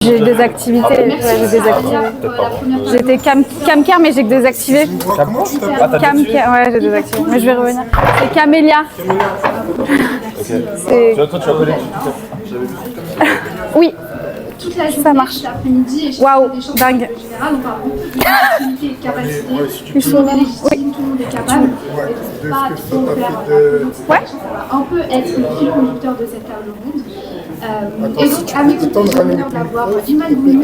J'ai des activités, j'ai désactivé. J'étais camcare, mais j'ai que désactivé. Camcare, ouais, j'ai désactivé. Mais je vais revenir. C'est Camélia. Okay. Toi, tu as collé Oui. Toute la journée, ça marche. L'après-midi, et waouh, dingue. En général, on parle beaucoup d'activité et de capacité. Ils sont légitimes, tout le monde est capable. Et donc, pas trop faire ouais. Ça va un peu être le fil conducteur de cette table ronde. Et donc, à mes côtés, j'ai l'honneur d'avoir Iman Bounou,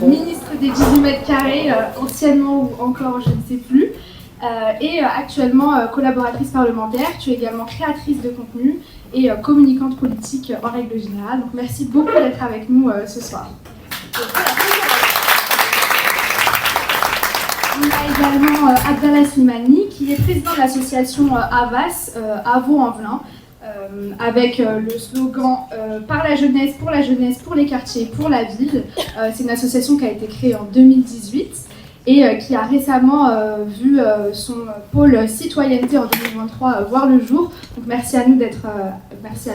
ministre des 18 mètres carrés, anciennement ou encore, je ne sais plus, et actuellement collaboratrice parlementaire. Tu es également créatrice de contenu et communicante politique en règle générale. Donc, merci beaucoup d'être avec nous ce soir. On a également Abdallah Slimani, qui est président de l'association AVAS, Avaux-en-Velin, avec le slogan par la jeunesse, pour les quartiers, pour la ville. C'est une association qui a été créée en 2018 et qui a récemment vu son pôle citoyenneté en 2023 voir le jour. Donc merci à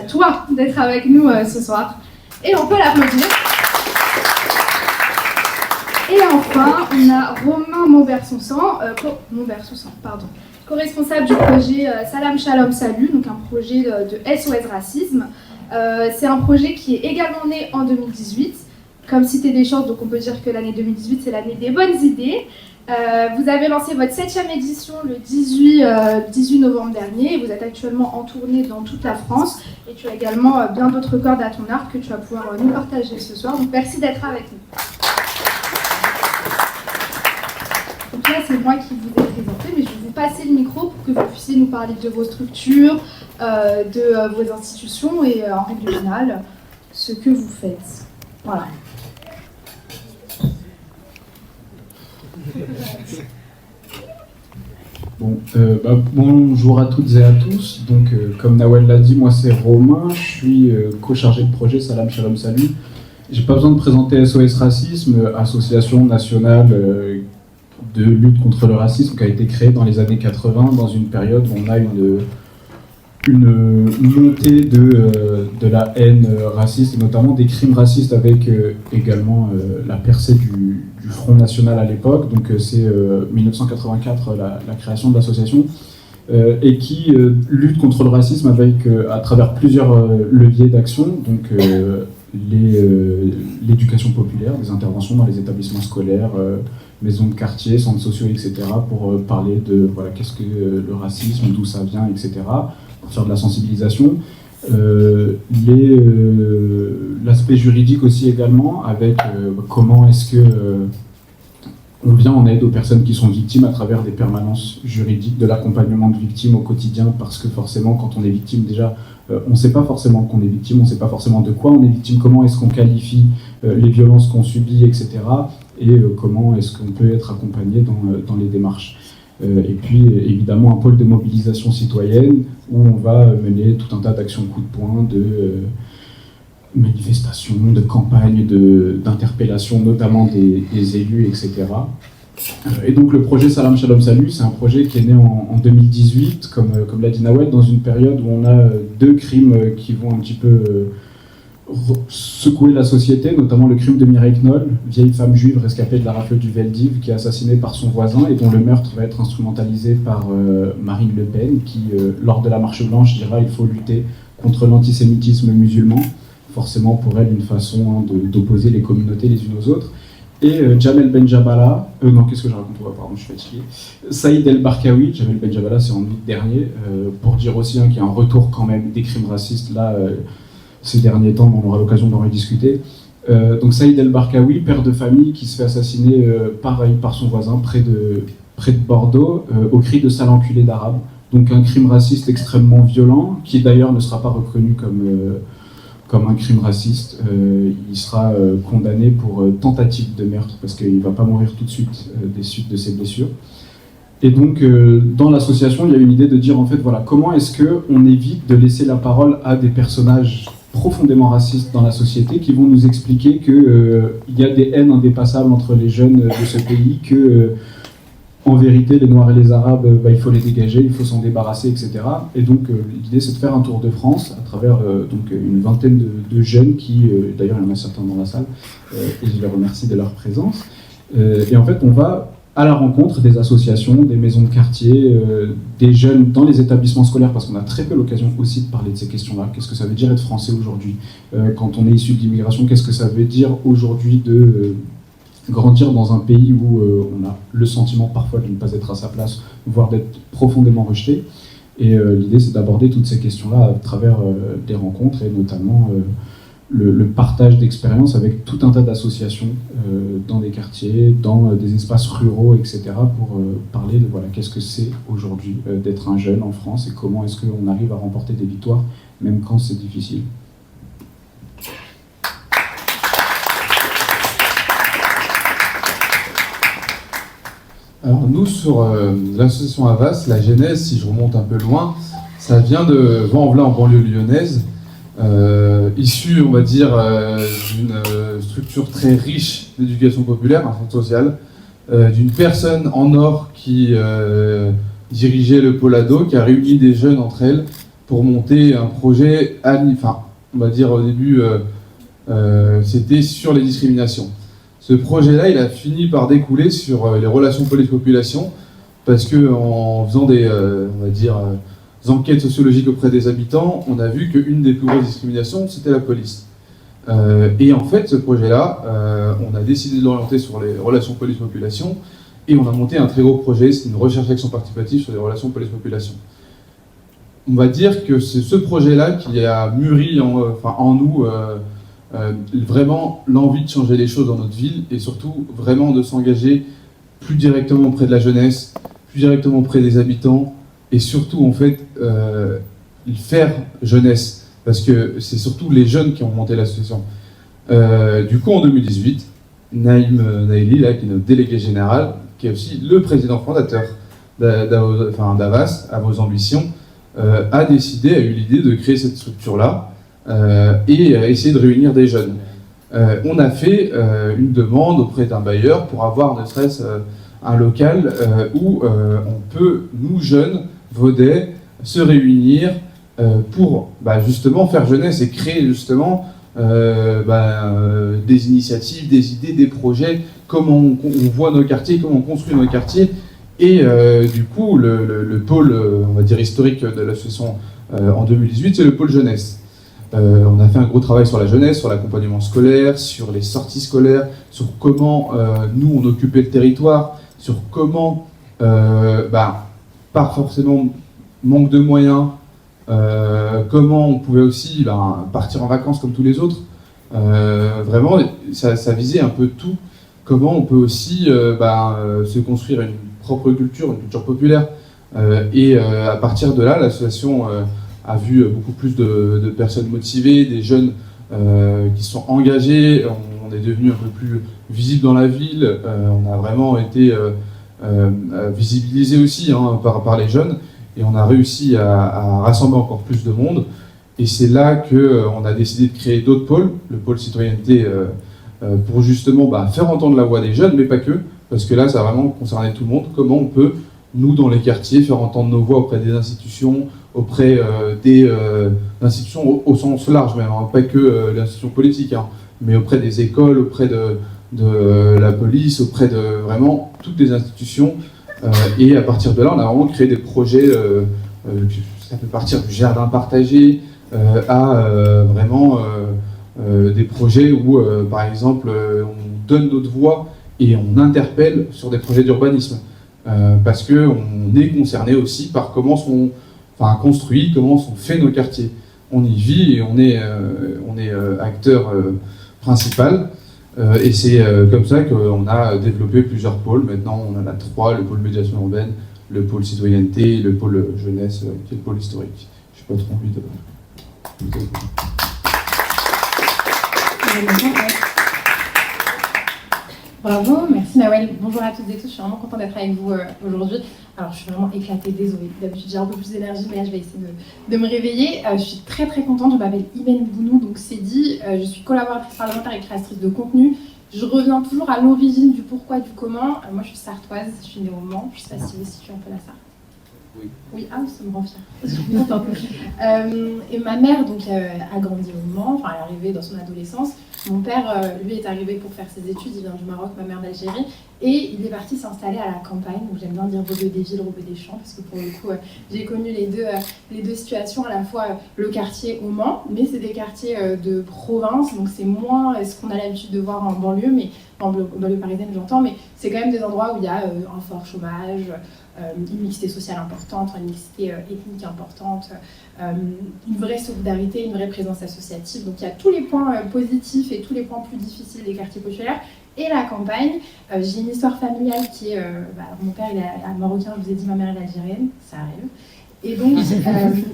toi d'être avec nous ce soir. Et on peut l'applaudir. Et enfin, on a Romain Montbert-Soussan, co-responsable du projet Salam Shalom Salut, donc un projet de SOS Racisme. C'est un projet qui est également né en 2018. Comme Cité des Chances, donc on peut dire que l'année 2018, c'est l'année des bonnes idées. Vous avez lancé votre 7e édition le 18 novembre dernier. Et vous êtes actuellement en tournée dans toute la France. Et tu as également bien d'autres cordes à ton arc que tu vas pouvoir nous partager ce soir. Donc merci d'être avec nous. Donc là, c'est moi qui vous ai présenté, mais je vais vous passer le micro pour que vous puissiez nous parler de vos structures, de vos institutions et en règle générale, ce que vous faites. Voilà. Bonjour à toutes et à tous. Donc, comme Nawel l'a dit, moi c'est Romain, je suis co-chargé de projet Salam Shalom Salut. J'ai pas besoin de présenter SOS Racisme, association nationale de lutte contre le racisme qui a été créée dans les années 80, dans une période où on a une montée de la haine raciste, et notamment des crimes racistes, avec également la percée du Front National à l'époque. Donc c'est 1984 la création de l'association, et qui lutte contre le racisme avec, à travers plusieurs leviers d'action, donc l'éducation populaire, des interventions dans les établissements scolaires, maisons de quartier, centres sociaux, etc., pour parler de voilà, qu'est-ce que le racisme, d'où ça vient, etc., pour faire de la sensibilisation. L'aspect juridique aussi également, avec comment est-ce que on vient en aide aux personnes qui sont victimes à travers des permanences juridiques, de l'accompagnement de victimes au quotidien, parce que forcément quand on est victime, déjà on ne sait pas forcément qu'on est victime, on ne sait pas forcément de quoi on est victime, comment est-ce qu'on qualifie les violences qu'on subit, etc., et comment est-ce qu'on peut être accompagné dans les démarches. Et puis évidemment un pôle de mobilisation citoyenne où on va mener tout un tas d'actions coup de poing, de manifestations, de campagnes, d'interpellations, notamment des élus, etc. Et donc le projet Salam Shalom Salut, c'est un projet qui est né en 2018, comme l'a dit Nawel, dans une période où on a deux crimes qui vont un petit peu secouer la société, notamment le crime de Mireille Knoll, vieille femme juive rescapée de la rafle du Veldiv, qui est assassinée par son voisin et dont le meurtre va être instrumentalisé par Marine Le Pen, qui, lors de la marche blanche, dira il faut lutter contre l'antisémitisme musulman. Forcément pour elle une façon d'opposer les communautés les unes aux autres. Et Jamel Benjabala, qu'est-ce que je raconte? Pardon, je suis fatigué. Saïd El Barkawi, Jamel Benjabala, c'est en août dernier, pour dire aussi qu'il y a un retour quand même des crimes racistes là, ces derniers temps, on aura l'occasion d'en rediscuter. Donc Saïd El Barkawi, père de famille qui se fait assassiner pareil par son voisin près de Bordeaux, au cri de sale enculé d'arabe. Donc un crime raciste extrêmement violent, qui d'ailleurs ne sera pas reconnu comme un crime raciste. Il sera condamné pour tentative de meurtre, parce qu'il ne va pas mourir tout de suite des suites de ses blessures. Et donc, dans l'association, il y a une idée de dire, en fait, voilà, comment est-ce qu'on évite de laisser la parole à des personnages profondément racistes dans la société qui vont nous expliquer qu'il y a des haines indépassables entre les jeunes de ce pays, que en vérité, les Noirs et les Arabes, il faut les dégager, il faut s'en débarrasser, etc. Et donc, l'idée, c'est de faire un tour de France à travers donc, une vingtaine de jeunes qui, d'ailleurs, il y en a certains dans la salle, et je les remercie de leur présence. Et en fait, on va à la rencontre des associations, des maisons de quartier, des jeunes dans les établissements scolaires, parce qu'on a très peu l'occasion aussi de parler de ces questions-là. Qu'est-ce que ça veut dire être français aujourd'hui? Quand on est issu de l'immigration, qu'est-ce que ça veut dire aujourd'hui de grandir dans un pays où on a le sentiment parfois de ne pas être à sa place, voire d'être profondément rejeté. Et l'idée, c'est d'aborder toutes ces questions-là à travers des rencontres et notamment le partage d'expériences avec tout un tas d'associations dans des quartiers, dans des espaces ruraux, etc. pour parler de voilà, qu'est-ce que c'est aujourd'hui d'être un jeune en France et comment est-ce qu'on arrive à remporter des victoires, même quand c'est difficile. Alors nous, sur l'association Havas, la genèse, si je remonte un peu loin, ça vient de Vaux-en-Velin en banlieue lyonnaise, issue, on va dire, d'une structure très riche d'éducation populaire, un centre social, d'une personne en or qui dirigeait le pôle ado, qui a réuni des jeunes entre elles pour monter un projet, enfin, on va dire au début, c'était sur les discriminations. Ce projet-là, il a fini par découler sur les relations police-population, parce qu'en faisant des, on va dire, enquêtes sociologiques auprès des habitants, on a vu qu'une des plus grosses discriminations, c'était la police. Et en fait, ce projet-là, on a décidé de l'orienter sur les relations police-population, et on a monté un très gros projet, c'est une recherche-action participative sur les relations police-population. On va dire que c'est ce projet-là qui a mûri en nous vraiment l'envie de changer les choses dans notre ville, et surtout vraiment de s'engager plus directement auprès de la jeunesse, plus directement auprès des habitants, et surtout en fait faire jeunesse, parce que c'est surtout les jeunes qui ont monté l'association. Du coup en 2018, Naïm Naïli, là, qui est notre délégué général, qui est aussi le président fondateur d'Havas, à vos ambitions, a eu l'idée de créer cette structure-là et essayer de réunir des jeunes. On a fait une demande auprès d'un bailleur pour avoir ne serait-ce un local où on peut, nous jeunes, Vaudais, se réunir pour justement faire jeunesse et créer justement des initiatives, des idées, des projets, comment on voit nos quartiers, comment on construit nos quartiers. Et du coup, le pôle, on va dire, historique de l'association en 2018, c'est le pôle jeunesse. On a fait un gros travail sur la jeunesse, sur l'accompagnement scolaire, sur les sorties scolaires, sur comment nous, on occupait le territoire, sur comment, pas forcément manque de moyens, comment on pouvait aussi partir en vacances comme tous les autres. Vraiment, ça visait un peu tout. Comment on peut aussi se construire une propre culture, une culture populaire. Et à partir de là, l'association a vu beaucoup plus de personnes motivées, des jeunes qui sont engagés. On est devenu un peu plus visible dans la ville. On a vraiment été visibilisé aussi par les jeunes. Et on a réussi à rassembler encore plus de monde. Et c'est là qu'on a décidé de créer d'autres pôles, le pôle citoyenneté, pour justement faire entendre la voix des jeunes, mais pas que, parce que là, ça a vraiment concerné tout le monde. Comment on peut, nous, dans les quartiers, faire entendre nos voix auprès des institutions, auprès des institutions au sens large même, pas que l'institution politique, mais auprès des écoles, auprès de la police, auprès de vraiment toutes les institutions. Et à partir de là, on a vraiment créé des projets, ça peut partir du jardin partagé à vraiment des projets où, par exemple, on donne notre voix et on interpelle sur des projets d'urbanisme. Parce qu'on est concerné aussi par comment sont construits, comment sont faits nos quartiers. On y vit et on est acteur principal. Et c'est comme ça qu'on a développé plusieurs pôles. Maintenant, on en a 3, le pôle médiation urbaine, le pôle citoyenneté, le pôle jeunesse, qui est le pôle historique. Je n'ai pas trop envie de... Bravo, merci Nawel. Bonjour à toutes et tous, je suis vraiment contente d'être avec vous aujourd'hui. Alors je suis vraiment éclatée, désolée. D'habitude j'ai un peu plus d'énergie, mais là je vais essayer de me réveiller. Je suis très très contente, je m'appelle Iben Bounou, donc c'est dit. Je suis collaboratrice parlementaire et créatrice de contenu. je reviens toujours à l'origine du pourquoi, du comment. Moi, je suis sartoise, je suis née au Mans. Je ne sais pas si vous situez un peu la Sarthe. Oui. Oui, ah oui, ça me rend fière. Je suis contente. Et ma mère donc, a grandi au Mans, enfin, elle est arrivée dans son adolescence. Mon père, lui, est arrivé pour faire ses études, il vient du Maroc, ma mère d'Algérie, et il est parti s'installer à la campagne, donc j'aime bien dire Rebeu des villes, Rebeu des champs, parce que pour le coup, j'ai connu les deux situations, à la fois le quartier au Mans, mais c'est des quartiers de province, donc c'est moins ce qu'on a l'habitude de voir en banlieue, mais en banlieue parisienne, j'entends, mais c'est quand même des endroits où il y a un fort chômage, une mixité sociale importante, une mixité ethnique importante, une vraie solidarité, une vraie présence associative. Donc il y a tous les points positifs et tous les points plus difficiles des quartiers populaires. Et la campagne, j'ai une histoire familiale qui est... mon père il est marocain, je vous ai dit, ma mère est algérienne, ça arrive. Et donc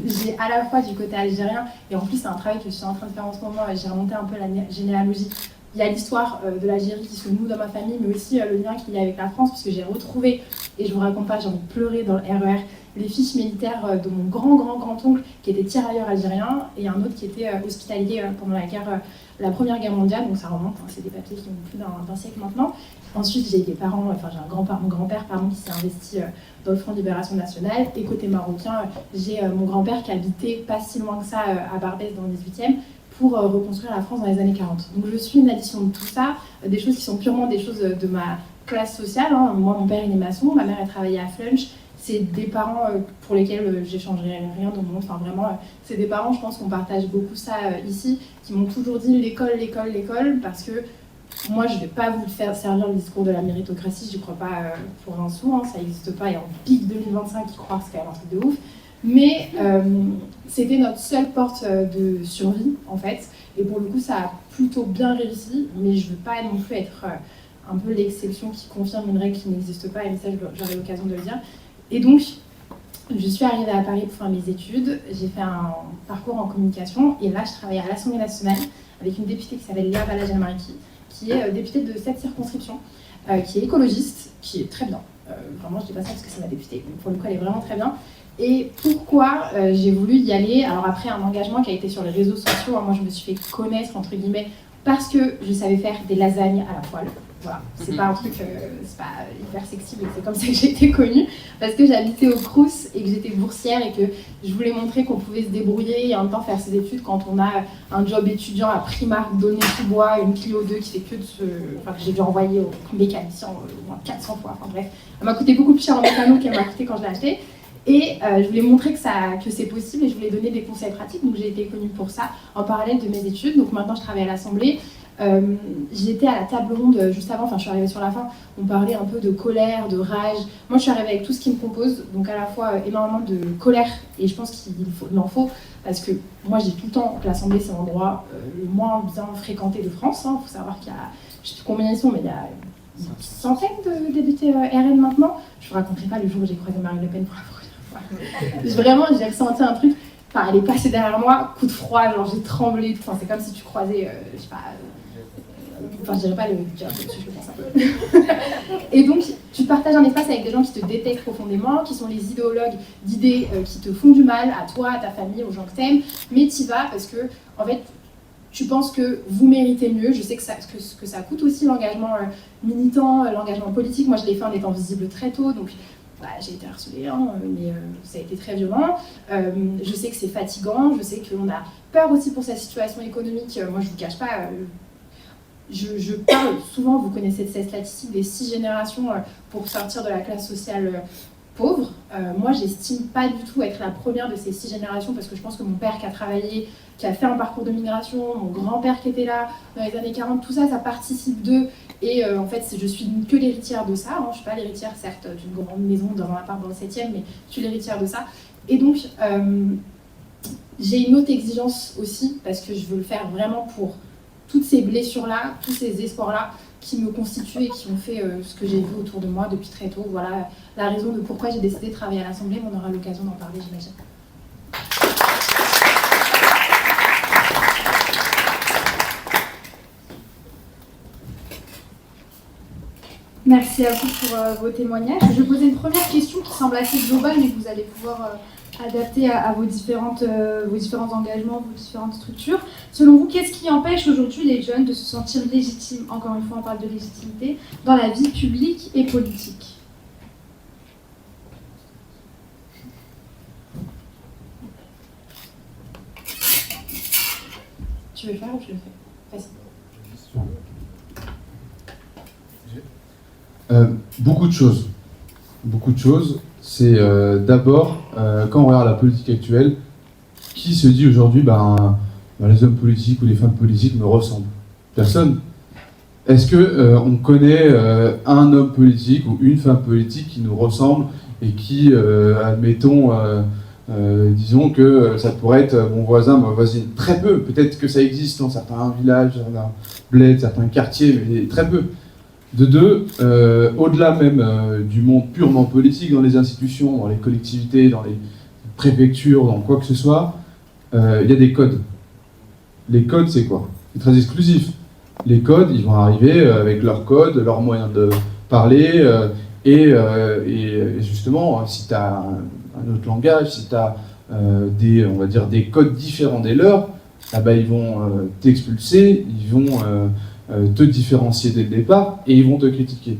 j'ai à la fois du côté algérien, et en plus c'est un travail que je suis en train de faire en ce moment, j'ai remonté un peu la généalogie. Il y a l'histoire de l'Algérie qui se noue dans ma famille, mais aussi le lien qu'il y a avec la France, puisque j'ai retrouvé, et je vous raconte pas, j'ai envie de pleurer dans le RER, les fiches militaires de mon grand-oncle qui était tirailleur algérien, et un autre qui était hospitalier pendant la Première Guerre mondiale, donc ça remonte, hein, c'est des papiers qui ont plus d'un siècle maintenant. Ensuite, j'ai des parents, enfin j'ai mon grand-père qui s'est investi dans le Front de Libération Nationale, et côté marocain, j'ai mon grand-père qui habitait pas si loin que ça à Barbès dans le 18e, pour reconstruire la France dans les années 40. Donc je suis une addition de tout ça, des choses qui sont purement des choses de ma classe sociale. Hein. Moi, mon père, il est maçon, ma mère, elle travaillait à Flunch. C'est des parents pour lesquels j'échangerais rien au monde. Enfin, vraiment, c'est des parents, je pense qu'on partage beaucoup ça ici, qui m'ont toujours dit l'école, parce que moi, je ne vais pas vous faire servir le discours de la méritocratie, je n'y crois pas pour un sou, hein, ça n'existe pas, et en pic 2025, qui croient, c'est quand même un truc de ouf. Mais c'était notre seule porte de survie, en fait. Et pour le coup, ça a plutôt bien réussi. Mais je ne veux pas non plus être un peu l'exception qui confirme une règle qui n'existe pas. Et ça, j'aurai l'occasion de le dire. Et donc, je suis arrivée à Paris pour faire mes études. J'ai fait un parcours en communication. Et là, je travaille à l'Assemblée nationale avec une députée qui s'appelle Léa Balajel-Mariki, qui est députée de cette circonscription, qui est écologiste, qui est très bien. Vraiment, je dis pas ça parce que c'est ma députée. Donc, pour le coup, elle est vraiment très bien. Et pourquoi j'ai voulu y aller? Alors après un engagement qui a été sur les réseaux sociaux, hein, moi je me suis fait connaître entre guillemets parce que je savais faire des lasagnes à la poêle. Voilà, c'est pas un truc, c'est pas hyper sexy, mais c'est comme ça que j'ai été connue, parce que j'habitais au Crous et que j'étais boursière et que je voulais montrer qu'on pouvait se débrouiller et en même temps faire ses études quand on a un job étudiant à Primark, Donné-sous-Bois, une Clio 2 qui fait que de se... Enfin, que j'ai dû envoyer au mécanicien au moins 400 fois, enfin bref. Elle m'a coûté beaucoup plus cher en mécano qu'elle m'a coûté quand je l'ai acheté. Et je voulais montrer que c'est possible et je voulais donner des conseils pratiques, donc j'ai été connue pour ça en parallèle de mes études. Donc maintenant je travaille à l'Assemblée. J'étais à la table ronde juste avant, enfin je suis arrivée sur la fin, on parlait un peu de colère, de rage. Moi je suis arrivée avec tout ce qui me compose, donc à la fois énormément de colère, et je pense qu'il en faut, parce que moi je dis tout le temps que l'Assemblée c'est l'endroit le moins bien fréquenté de France. Il faut savoir qu'il y a, je ne sais plus combien ils sont, mais il y a une centaine de députés RN maintenant. Je ne vous raconterai pas le jour où j'ai croisé Marine Le Pen pour la première fois. Vraiment j'ai ressenti un truc, enfin elle est passée derrière moi, coup de froid, genre j'ai tremblé, enfin, c'est comme si tu croisais, je sais pas... Enfin, je dirais pas le dire dessus, je le pense un peu. Et donc, tu partages un espace avec des gens qui te détestent profondément, qui sont les idéologues d'idées qui te font du mal, à toi, à ta famille, aux gens que t'aimes, mais t'y vas parce que, en fait, tu penses que vous méritez mieux. Je sais que ça coûte aussi l'engagement militant, l'engagement politique. Moi, je l'ai fait en étant visible très tôt, donc j'ai été harcelée, hein, mais ça a été très violent. Je sais que c'est fatigant, je sais qu'on a peur aussi pour sa situation économique. Moi, je vous cache pas... Je parle souvent, vous connaissez cette statistique des 6 générations pour sortir de la classe sociale pauvre. Moi, j'estime pas du tout être la première de ces 6 générations parce que je pense que mon père qui a travaillé, qui a fait un parcours de migration, mon grand-père qui était là dans les années 40, tout ça, ça participe d'eux. Et en fait, je suis que l'héritière de ça. Je suis pas l'héritière, certes, d'une grande maison dans un appart dans le 7e, mais je suis l'héritière de ça. Et donc, j'ai une autre exigence aussi parce que je veux le faire vraiment pour toutes ces blessures-là, tous ces espoirs-là qui me constituent et qui ont fait ce que j'ai vu autour de moi depuis très tôt. Voilà la raison de pourquoi j'ai décidé de travailler à l'Assemblée, mais on aura l'occasion d'en parler, j'imagine. Merci à vous pour vos témoignages. Je vais poser une première question qui semble assez globale, mais que vous allez pouvoir adapté à vos différents engagements, vos différentes structures. Selon vous, qu'est-ce qui empêche aujourd'hui les jeunes de se sentir légitimes, encore une fois on parle de légitimité, dans la vie publique et politique? Tu veux le faire ou je le fais? Vas-y. Beaucoup de choses. Beaucoup de choses. C'est d'abord, quand on regarde la politique actuelle, qui se dit aujourd'hui, les hommes politiques ou les femmes politiques me ressemblent? Personne. Est-ce qu'on connaît un homme politique ou une femme politique qui nous ressemble et qui, admettons, disons que ça pourrait être mon voisin, ma voisine? Très peu. Peut-être que ça existe dans certains villages, certains bleds, certains quartiers, mais très peu. De deux, au-delà même du monde purement politique, dans les institutions, dans les collectivités, dans les préfectures, dans quoi que ce soit, il y a des codes. Les codes, c'est quoi? C'est très exclusif. Les codes, ils vont arriver avec leurs codes, leurs moyens de parler, et justement, si tu as un autre langage, si tu as on va dire des codes différents des leurs, ils vont t'expulser, ils vont te différencier dès le départ et ils vont te critiquer.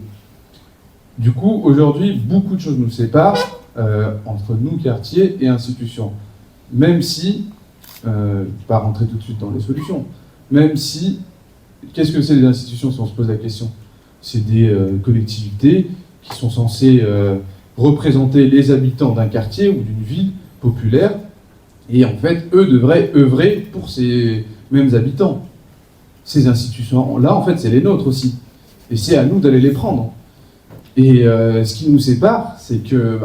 Du coup, aujourd'hui, beaucoup de choses nous séparent entre nous, quartiers et institutions. Même si, pas rentrer tout de suite dans les solutions, même si, qu'est-ce que c'est les institutions si on se pose la question? C'est des collectivités qui sont censées représenter les habitants d'un quartier ou d'une ville populaire, et en fait, eux devraient œuvrer pour ces mêmes habitants. Ces institutions-là, en fait, c'est les nôtres aussi. Et c'est à nous d'aller les prendre. Et ce qui nous sépare, c'est que,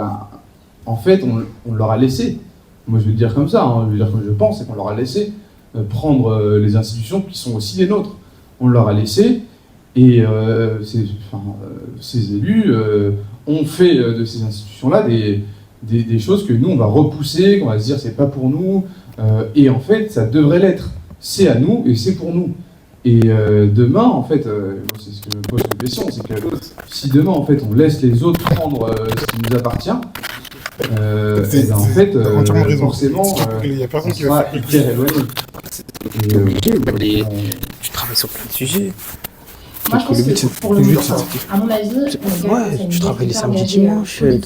en fait, on leur a laissé. Moi, je vais le dire comme ça, je vais dire comme je pense, c'est qu'on leur a laissé prendre les institutions qui sont aussi les nôtres. On leur a laissé, et ces élus ont fait de ces institutions-là des choses que nous, on va repousser, qu'on va se dire, c'est pas pour nous. Et en fait, ça devrait l'être. C'est à nous et c'est pour nous. Et demain, en fait, c'est ce que je me pose une question, c'est que si demain, en fait, on laisse les autres prendre ce qui nous appartient, en fait, forcément, il y a personne on qui va sera hyper éloigné. Tu travailles sur plein de sujets. Moi, je pense que pour le moment, à mon avis, tu travailles les samedis, dimanches. Ouais,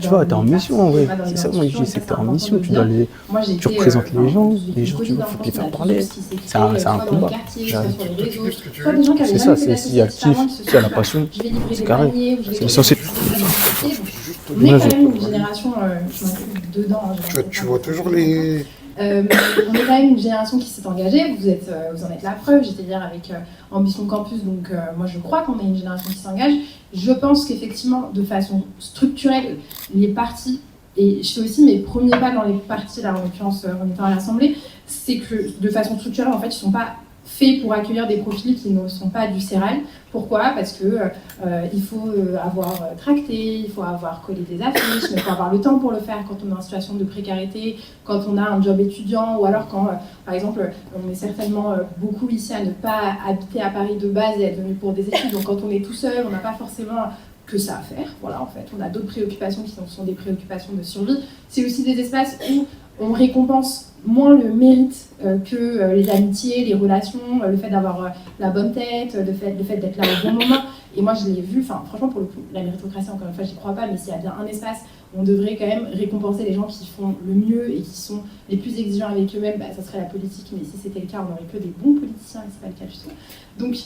tu vois, t'es en mission, ouais. C'est ça, moi, je dis, c'est que t'es en mission, tu représentes les gens, tu vois, faut les faire parler. C'est un combat. C'est ça, c'est s'il y a actif, s'il y a la passion, c'est carré. C'est censé. On est quand même une génération, je m'inclus dedans. Tu vois toujours les... on est quand même une génération qui s'est engagée, vous en êtes la preuve, j'étais hier avec Ambition Campus, donc moi je crois qu'on est une génération qui s'engage. Je pense qu'effectivement, de façon structurelle, les partis, et je fais aussi mes premiers pas dans les partis, là en l'occurrence en étant à l'Assemblée, c'est que de façon structurelle, en fait, ils ne sont pas faits pour accueillir des profils qui ne sont pas du sérail. Pourquoi? Parce que il faut avoir tracté, il faut avoir collé des affiches, mais il faut avoir le temps pour le faire quand on est en situation de précarité, quand on a un job étudiant, ou alors quand, par exemple, on est certainement beaucoup ici à ne pas habiter à Paris de base et être venu pour des études. Donc quand on est tout seul, on n'a pas forcément que ça à faire. Voilà, en fait, on a d'autres préoccupations qui sont des préoccupations de survie. C'est aussi des espaces où on récompense moins le mérite que les amitiés, les relations, le fait d'avoir la bonne tête, le fait d'être là au bon moment. Et moi, je l'ai vu, franchement, pour le coup, la méritocratie, encore une fois, j'y crois pas, mais s'il y a bien un espace où on devrait quand même récompenser les gens qui font le mieux et qui sont les plus exigeants avec eux-mêmes, ça serait la politique. Mais si c'était le cas, on n'aurait que des bons politiciens, et c'est pas le cas du tout. Donc,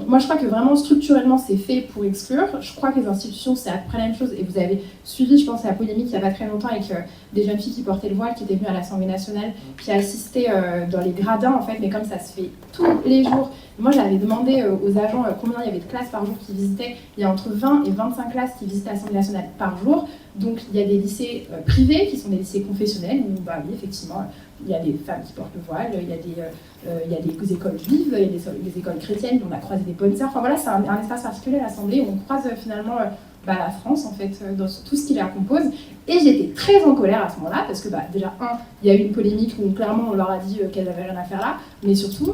moi, je crois que vraiment, structurellement, c'est fait pour exclure. Je crois que les institutions, c'est à peu près la même chose. Et vous avez suivi, je pense, la polémique il n'y a pas très longtemps avec des jeunes filles qui portaient le voile, qui étaient venues à l'Assemblée nationale, qui assistaient dans les gradins, en fait, mais comme ça se fait tous les jours. Moi, j'avais demandé aux agents combien il y avait de classes par jour qui visitaient. Il y a entre 20 et 25 classes qui visitaient l'Assemblée nationale par jour. Donc, il y a des lycées privés qui sont des lycées confessionnels où, oui, effectivement, il y a des femmes qui portent le voile, il y a des écoles juives, il y a des écoles chrétiennes, on a croisé des bonnes sœurs. Enfin voilà, c'est un espace particulier à l'Assemblée où on croise finalement la France, en fait, dans tout ce qui la compose. Et j'étais très en colère à ce moment-là, parce que déjà, il y a eu une polémique où clairement on leur a dit qu'elles n'avaient rien à faire là, mais surtout,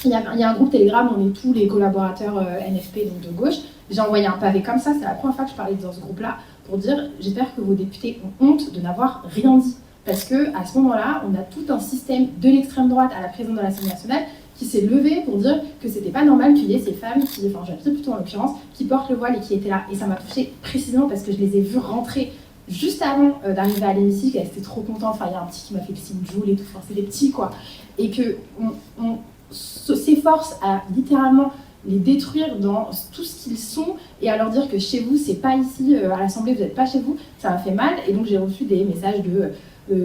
il y a un groupe Telegram, on est tous les collaborateurs NFP, donc de gauche. J'ai envoyé un pavé comme ça, c'est la première fois que je parlais dans ce groupe-là, pour dire j'espère que vos députés ont honte de n'avoir rien dit. Parce qu'à ce moment-là, on a tout un système de l'extrême droite à la présidence de l'Assemblée nationale qui s'est levé pour dire que c'était pas normal qu'il y ait ces femmes, je vais dire plutôt en l'occurrence, qui portent le voile et qui étaient là. Et ça m'a touchée précisément parce que je les ai vues rentrer juste avant d'arriver à l'hémicycle, elles étaient trop contentes, enfin il y a un petit qui m'a fait le signe Joule et tout, enfin c'est des petits quoi. Et qu'on s'efforce à littéralement les détruire dans tout ce qu'ils sont et à leur dire que chez vous, c'est pas ici, à l'Assemblée, vous n'êtes pas chez vous, ça m'a fait mal. Et donc j'ai reçu des messages de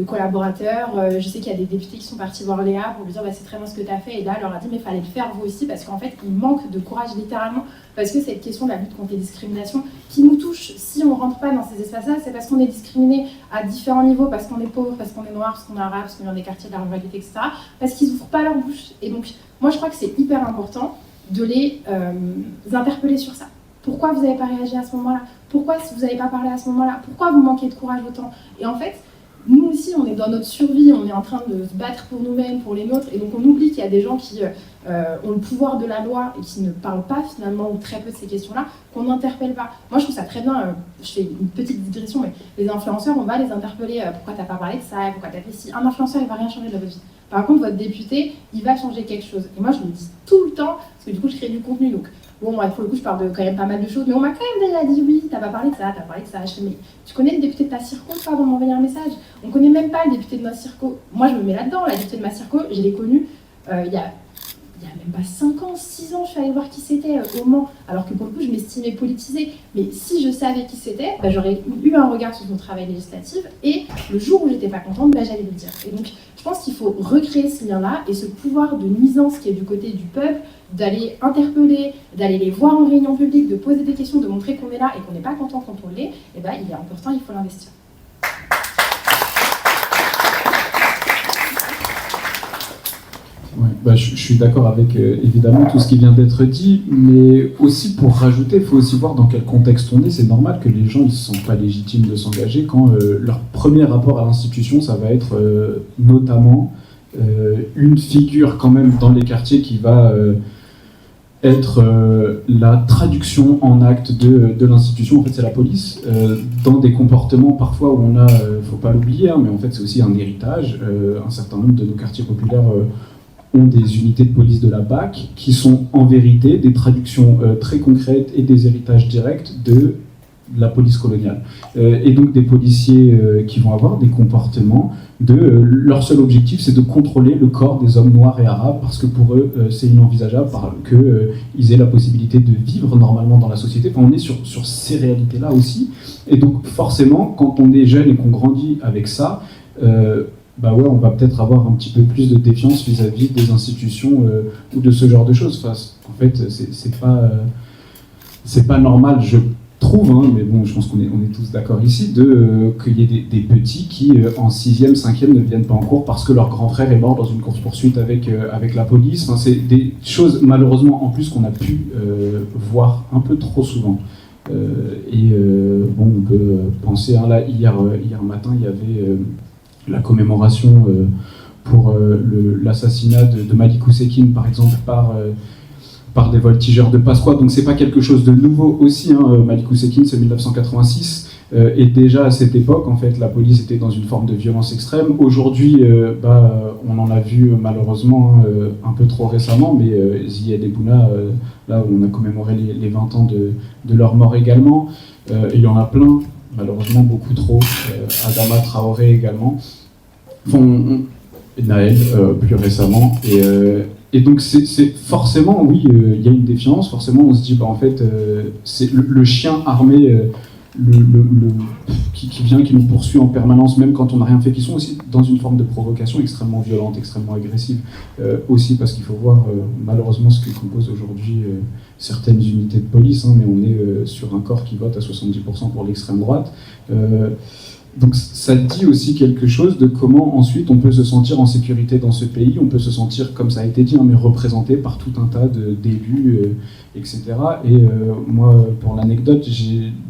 collaborateurs, je sais qu'il y a des députés qui sont partis voir Léa pour lui dire c'est très bien ce que tu as fait, et là elle leur a dit mais il fallait le faire vous aussi parce qu'en fait il manque de courage littéralement, parce que cette question de la lutte contre les discriminations qui nous touche, si on ne rentre pas dans ces espaces-là, c'est parce qu'on est discriminé à différents niveaux, parce qu'on est pauvre, parce qu'on est noir, parce qu'on est arabe, parce qu'on vient des quartiers de la ruralité, etc., parce qu'ils n'ouvrent pas leur bouche. Et donc moi je crois que c'est hyper important de les interpeller sur ça. Pourquoi vous n'avez pas réagi à ce moment-là? Pourquoi vous n'avez pas parlé à ce moment-là? Pourquoi vous manquez de courage autant? Et en fait, nous aussi, on est dans notre survie, on est en train de se battre pour nous-mêmes, pour les nôtres, et donc on oublie qu'il y a des gens qui ont le pouvoir de la loi et qui ne parlent pas finalement, ou très peu de ces questions-là, qu'on n'interpelle pas. Moi, je trouve ça très bien, je fais une petite digression, mais les influenceurs, on va les interpeller, pourquoi t'as pas parlé de ça, pourquoi t'as fait ci. Un influenceur, il va rien changer de la vie. Par contre, votre député, il va changer quelque chose. Et moi, je le dis tout le temps, parce que du coup, je crée du contenu, donc bon, moi, pour le coup, je parle de quand même pas mal de choses, mais on m'a quand même déjà dit oui, t'as pas parlé de ça, t'as parlé de ça. Je fais, mais tu connais le député de ta circo, pas avant de m'envoyer un message? On connaît même pas le député de notre circo. Moi, je me mets là-dedans, la députée de ma circo, je l'ai connue il y a même pas 5 ans, 6 ans, je suis allée voir qui c'était au Mans, alors que pour le coup, je m'estimais politisée. Mais si je savais qui c'était, j'aurais eu un regard sur son travail législatif, et le jour où j'étais pas contente, j'allais le dire. Et donc, je pense qu'il faut recréer ce lien-là, et ce pouvoir de nuisance qui est du côté du peuple, d'aller interpeller, d'aller les voir en réunion publique, de poser des questions, de montrer qu'on est là et qu'on n'est pas content quand on l'est, et il est important, il faut l'investir. Ouais, je suis d'accord avec évidemment tout ce qui vient d'être dit, mais aussi pour rajouter, il faut aussi voir dans quel contexte on est. C'est normal que les gens ne se sentent pas légitimes de s'engager quand leur premier rapport à l'institution, ça va être notamment une figure quand même dans les quartiers qui va être la traduction en acte de l'institution. En fait, c'est la police, dans des comportements parfois où on a, faut pas l'oublier, hein, mais en fait c'est aussi un héritage. Un certain nombre de nos quartiers populaires ont des unités de police de la BAC qui sont en vérité des traductions très concrètes et des héritages directs de la police coloniale. Et donc des policiers qui vont avoir des comportements leur seul objectif, c'est de contrôler le corps des hommes noirs et arabes, parce que pour eux, c'est inenvisageable qu'ils aient la possibilité de vivre normalement dans la société. Enfin, on est sur ces réalités-là aussi. Et donc forcément, quand on est jeune et qu'on grandit avec ça, on va peut-être avoir un petit peu plus de défiance vis-à-vis des institutions ou de ce genre de choses. Enfin, en fait, c'est pas normal, je trouve, hein, mais bon, je pense qu'on est tous d'accord ici, qu'il y ait des petits qui, en 6e, 5e, ne viennent pas en cours parce que leur grand frère est mort dans une course-poursuite avec la police. Enfin, c'est des choses, malheureusement, en plus, qu'on a pu voir un peu trop souvent. On peut penser, hein, là, hier matin, il y avait la commémoration pour l'assassinat de Malikou Sekine, par exemple, par des voltigeurs de passe-croix. Donc c'est pas quelque chose de nouveau aussi, hein. Malikou Sekine, c'est 1986, et déjà à cette époque, en fait, la police était dans une forme de violence extrême. Aujourd'hui, on en a vu malheureusement un peu trop récemment, mais Ziyad et Bouna, là où on a commémoré les 20 ans de leur mort également, et il y en a plein, malheureusement beaucoup trop, Adama Traoré également, Naël plus récemment, et donc c'est forcément, oui, il y a une défiance, forcément on se dit, en fait, c'est le chien armé qui vient, qui nous poursuit en permanence, même quand on n'a rien fait, qui sont aussi dans une forme de provocation extrêmement violente, extrêmement agressive, aussi parce qu'il faut voir malheureusement ce que compose aujourd'hui certaines unités de police, hein, mais on est sur un corps qui vote à 70% pour l'extrême droite. Donc ça dit aussi quelque chose de comment ensuite on peut se sentir en sécurité dans ce pays, on peut se sentir, comme ça a été dit, mais représenté par tout un tas d'élus, etc. Et moi, pour l'anecdote,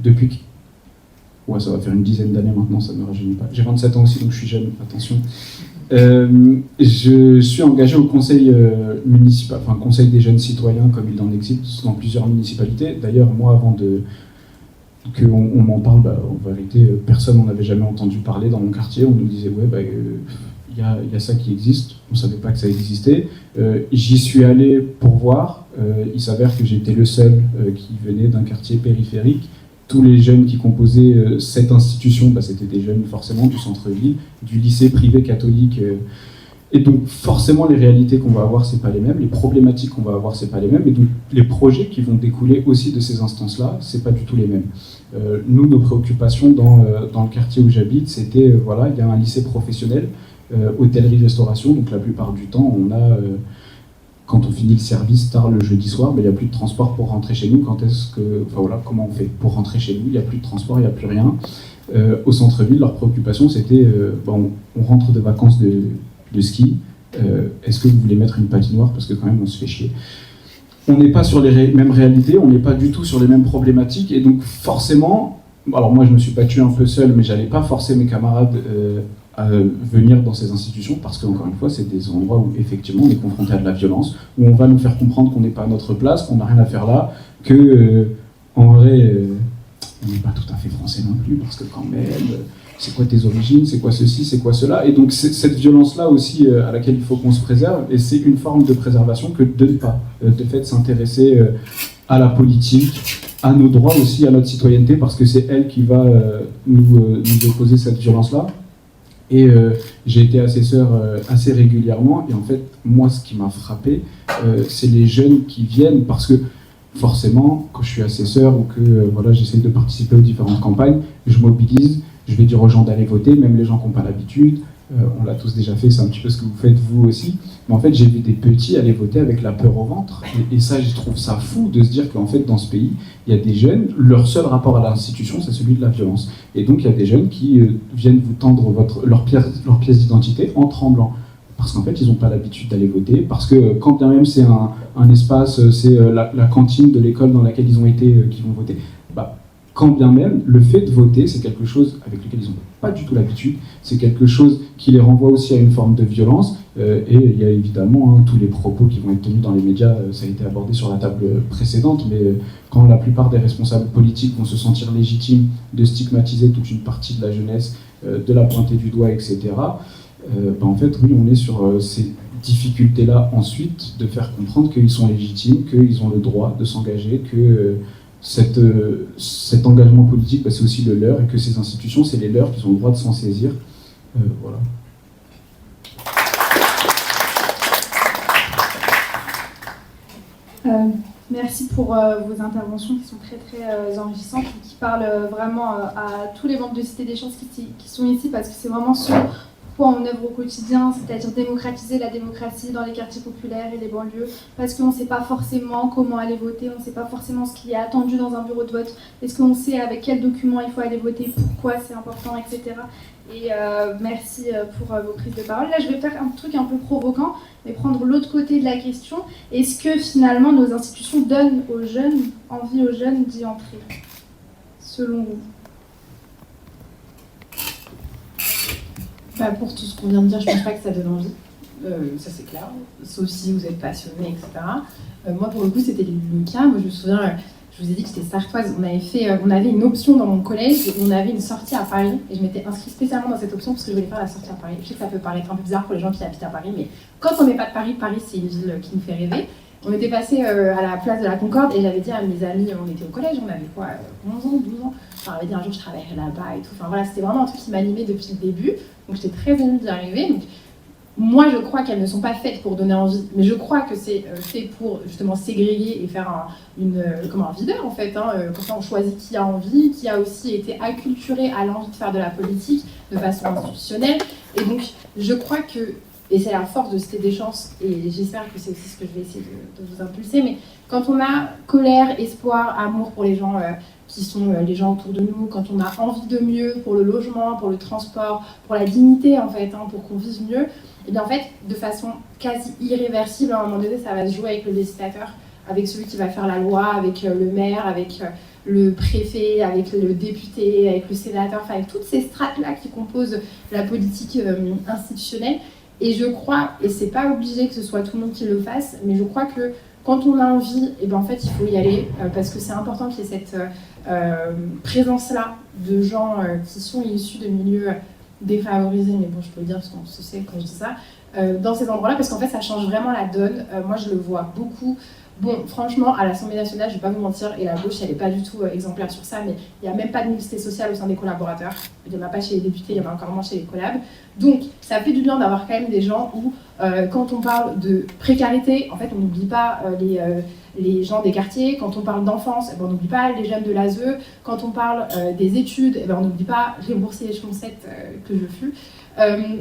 depuis... Ouais, ça va faire une dizaine d'années maintenant, ça ne me rajeunit pas. J'ai 27 ans aussi, donc je suis jeune, attention. Je suis engagé au conseil municipal, enfin conseil des jeunes citoyens, comme il en existe dans plusieurs municipalités. D'ailleurs, moi, avant qu'on m'en parle, en vérité, personne n'en avait jamais entendu parler dans mon quartier. On nous disait, ouais, il y a ça qui existe, on ne savait pas que ça existait. J'y suis allé pour voir, il s'avère que j'étais le seul qui venait d'un quartier périphérique. Tous les jeunes qui composaient cette institution, c'était des jeunes forcément du centre-ville, du lycée privé catholique. Et donc forcément les réalités qu'on va avoir, c'est pas les mêmes, les problématiques qu'on va avoir, c'est pas les mêmes, et donc les projets qui vont découler aussi de ces instances-là, c'est pas du tout les mêmes. Nous, nos préoccupations dans le quartier où j'habite, c'était, voilà, il y a un lycée professionnel, hôtellerie-restauration, donc la plupart du temps, on a, quand on finit le service tard le jeudi soir, il n'y a plus de transport pour rentrer chez nous. Comment on fait pour rentrer chez nous? Il n'y a plus de transport, il n'y a plus rien. Au centre-ville, leur préoccupation, c'était, on rentre de vacances de ski, est-ce que vous voulez mettre une patinoire? Parce que quand même, on se fait chier. On n'est pas sur les mêmes réalités, on n'est pas du tout sur les mêmes problématiques, et donc forcément, alors moi je me suis battu un peu seul, mais j'allais pas forcer mes camarades à venir dans ces institutions, parce qu'encore une fois, c'est des endroits où effectivement on est confronté à de la violence, où on va nous faire comprendre qu'on n'est pas à notre place, qu'on n'a rien à faire là, que en vrai, on n'est pas tout à fait français non plus, parce que quand même, c'est quoi tes origines, c'est quoi ceci, c'est quoi cela, et donc c'est cette violence-là aussi à laquelle il faut qu'on se préserve, et c'est une forme de préservation que de ne pas, de fait, s'intéresser à la politique, à nos droits aussi, à notre citoyenneté, parce que c'est elle qui va nous opposer cette violence-là. Et j'ai été assesseur assez régulièrement, et en fait, moi, ce qui m'a frappé, c'est les jeunes qui viennent, parce que forcément, quand je suis assesseur ou que j'essaie de participer aux différentes campagnes, je mobilise, je vais dire aux gens d'aller voter, même les gens qui n'ont pas l'habitude. On l'a tous déjà fait, c'est un petit peu ce que vous faites vous aussi. Mais en fait, j'ai vu des petits aller voter avec la peur au ventre. Et ça, je trouve ça fou de se dire qu'en fait, dans ce pays, il y a des jeunes, leur seul rapport à l'institution, c'est celui de la violence. Et donc, il y a des jeunes qui viennent vous tendre leur pièce d'identité en tremblant. Parce qu'en fait, ils n'ont pas l'habitude d'aller voter. Parce que quand bien même c'est un espace, c'est la cantine de l'école dans laquelle ils ont été qui vont voter, quand bien même, le fait de voter, c'est quelque chose avec lequel ils n'ont pas du tout l'habitude, c'est quelque chose qui les renvoie aussi à une forme de violence, et il y a évidemment tous les propos qui vont être tenus dans les médias, ça a été abordé sur la table précédente, mais quand la plupart des responsables politiques vont se sentir légitimes de stigmatiser toute une partie de la jeunesse, de la pointer du doigt, etc., en fait, oui, on est sur ces difficultés-là ensuite, de faire comprendre qu'ils sont légitimes, qu'ils ont le droit de s'engager, que cet engagement politique, c'est aussi le leur, et que ces institutions, c'est les leurs qui ont le droit de s'en saisir. Voilà. Merci pour vos interventions qui sont très très enrichissantes et qui parlent vraiment à tous les membres de Cité des Chances qui sont ici, parce que c'est vraiment ce pourquoi on œuvre au quotidien, c'est-à-dire démocratiser la démocratie dans les quartiers populaires et les banlieues, parce qu'on ne sait pas forcément comment aller voter, on ne sait pas forcément ce qui est attendu dans un bureau de vote, est-ce qu'on sait avec quels documents il faut aller voter, pourquoi c'est important, etc. Et merci pour vos prises de parole. Là, je vais faire un truc un peu provoquant, mais prendre l'autre côté de la question. Est-ce que finalement nos institutions donnent aux jeunes, envie aux jeunes d'y entrer, selon vous? Pour tout ce qu'on vient de dire, je ne pense pas que ça donne envie. Ça c'est clair, sauf si vous êtes passionné, etc. Moi pour le coup c'était le cas. Moi je me souviens, je vous ai dit que j'étais sartoise, on avait une option dans mon collège où on avait une sortie à Paris, et je m'étais inscrite spécialement dans cette option parce que je voulais faire la sortie à Paris. Je sais que ça peut paraître un peu bizarre pour les gens qui habitent à Paris, mais quand on n'est pas de Paris, Paris c'est une ville qui nous fait rêver. On était passé à la place de la Concorde, et j'avais dit à mes amis, on était au collège, on avait quoi, 11 ans, 12 ans, enfin, on avait dit un jour je travaillerai là-bas et tout. Enfin voilà, c'était vraiment un truc qui m'animait depuis le début, donc j'étais très émue d'y arriver. Donc, moi je crois qu'elles ne sont pas faites pour donner envie, mais je crois que c'est fait pour justement ségréguer et faire un videur en fait. Comme ça on choisit qui a envie, qui a aussi été acculturé à l'envie de faire de la politique de façon institutionnelle. Et donc je crois que, et c'est la force de Cité des Chances, et j'espère que c'est aussi ce que je vais essayer de vous impulser, mais quand on a colère, espoir, amour pour les gens qui sont les gens autour de nous, quand on a envie de mieux pour le logement, pour le transport, pour la dignité en fait, pour qu'on vive mieux, et bien en fait, de façon quasi irréversible, à un moment donné, ça va se jouer avec le législateur, avec celui qui va faire la loi, avec le maire, avec le préfet, avec le député, avec le sénateur, enfin avec toutes ces strates-là qui composent la politique institutionnelle. Et je crois, et c'est pas obligé que ce soit tout le monde qui le fasse, mais je crois que quand on a envie, et ben en fait il faut y aller parce que c'est important qu'il y ait cette présence-là de gens qui sont issus de milieux défavorisés, mais bon je peux le dire parce qu'on se sait quand je dis ça, dans ces endroits-là, parce qu'en fait ça change vraiment la donne. Moi je le vois beaucoup. Bon, franchement, à l'Assemblée nationale, je ne vais pas vous mentir, et la gauche, elle n'est pas du tout exemplaire sur ça, mais il n'y a même pas de mixité sociale au sein des collaborateurs. Il n'y en a pas chez les députés, il y en a encore moins chez les collabs. Donc, ça fait du bien d'avoir quand même des gens où, quand on parle de précarité, en fait, on n'oublie pas les gens des quartiers. Quand on parle d'enfance, eh ben, on n'oublie pas les jeunes de l'ASE. Quand on parle des études, eh ben, on n'oublie pas les boursiers échelon 7 que je fus.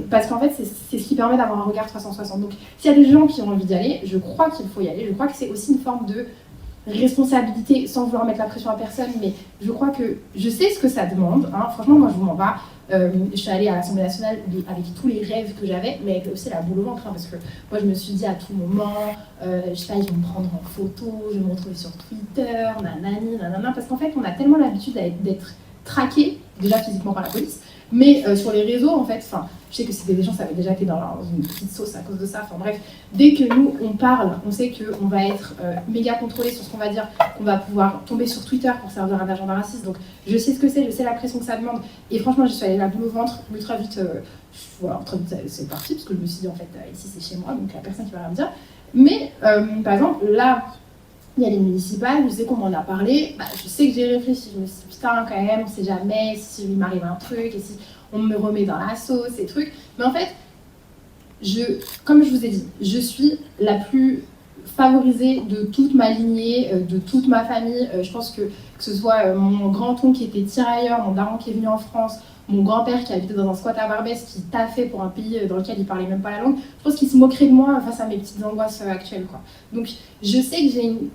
Parce qu'en fait, c'est ce qui permet d'avoir un regard 360. Donc, s'il y a des gens qui ont envie d'y aller, je crois qu'il faut y aller. Je crois que c'est aussi une forme de responsabilité, sans vouloir mettre la pression à personne, mais je crois que je sais ce que ça demande. Hein. Franchement, moi, je vous mens pas. Je suis allée à l'Assemblée nationale avec tous les rêves que j'avais, mais avec aussi la boule au ventre, hein, parce que moi, je me suis dit à tout moment, je sais pas, ils vont me prendre en photo, je vais me retrouver sur Twitter, nanani, nanana, parce qu'en fait, on a tellement l'habitude d'être traqué, déjà physiquement par la police, mais sur les réseaux, en fait, je sais que c'était des gens, ça avait déjà été dans une petite sauce à cause de ça, bref, dès que nous, on parle, on sait qu'on va être méga contrôlé sur ce qu'on va dire, qu'on va pouvoir tomber sur Twitter pour servir un agenda raciste, donc je sais ce que c'est, je sais la pression que ça demande, et franchement, je suis allée la boule au ventre, ultra vite, voilà, très vite, c'est parti, parce que je me suis dit, en fait, ici, c'est chez moi, donc la personne qui va rien me dire, mais, par exemple, là, il y a les municipales, je sais qu'on m'en a parlé, je sais que j'ai réfléchi, je me suis dit putain quand même, on sait jamais si il m'arrive un truc et si on me remet dans la sauce, ces trucs. Mais en fait, comme je vous ai dit, je suis la plus favorisée de toute ma lignée, de toute ma famille. Je pense que ce soit mon grand-oncle qui était tirailleur, mon daron qui est venu en France, mon grand-père qui habitait dans un squat à Barbès, qui taffait pour un pays dans lequel il parlait même pas la langue, je pense qu'il se moquerait de moi face à mes petites angoisses actuelles, quoi. Donc je sais que j'ai une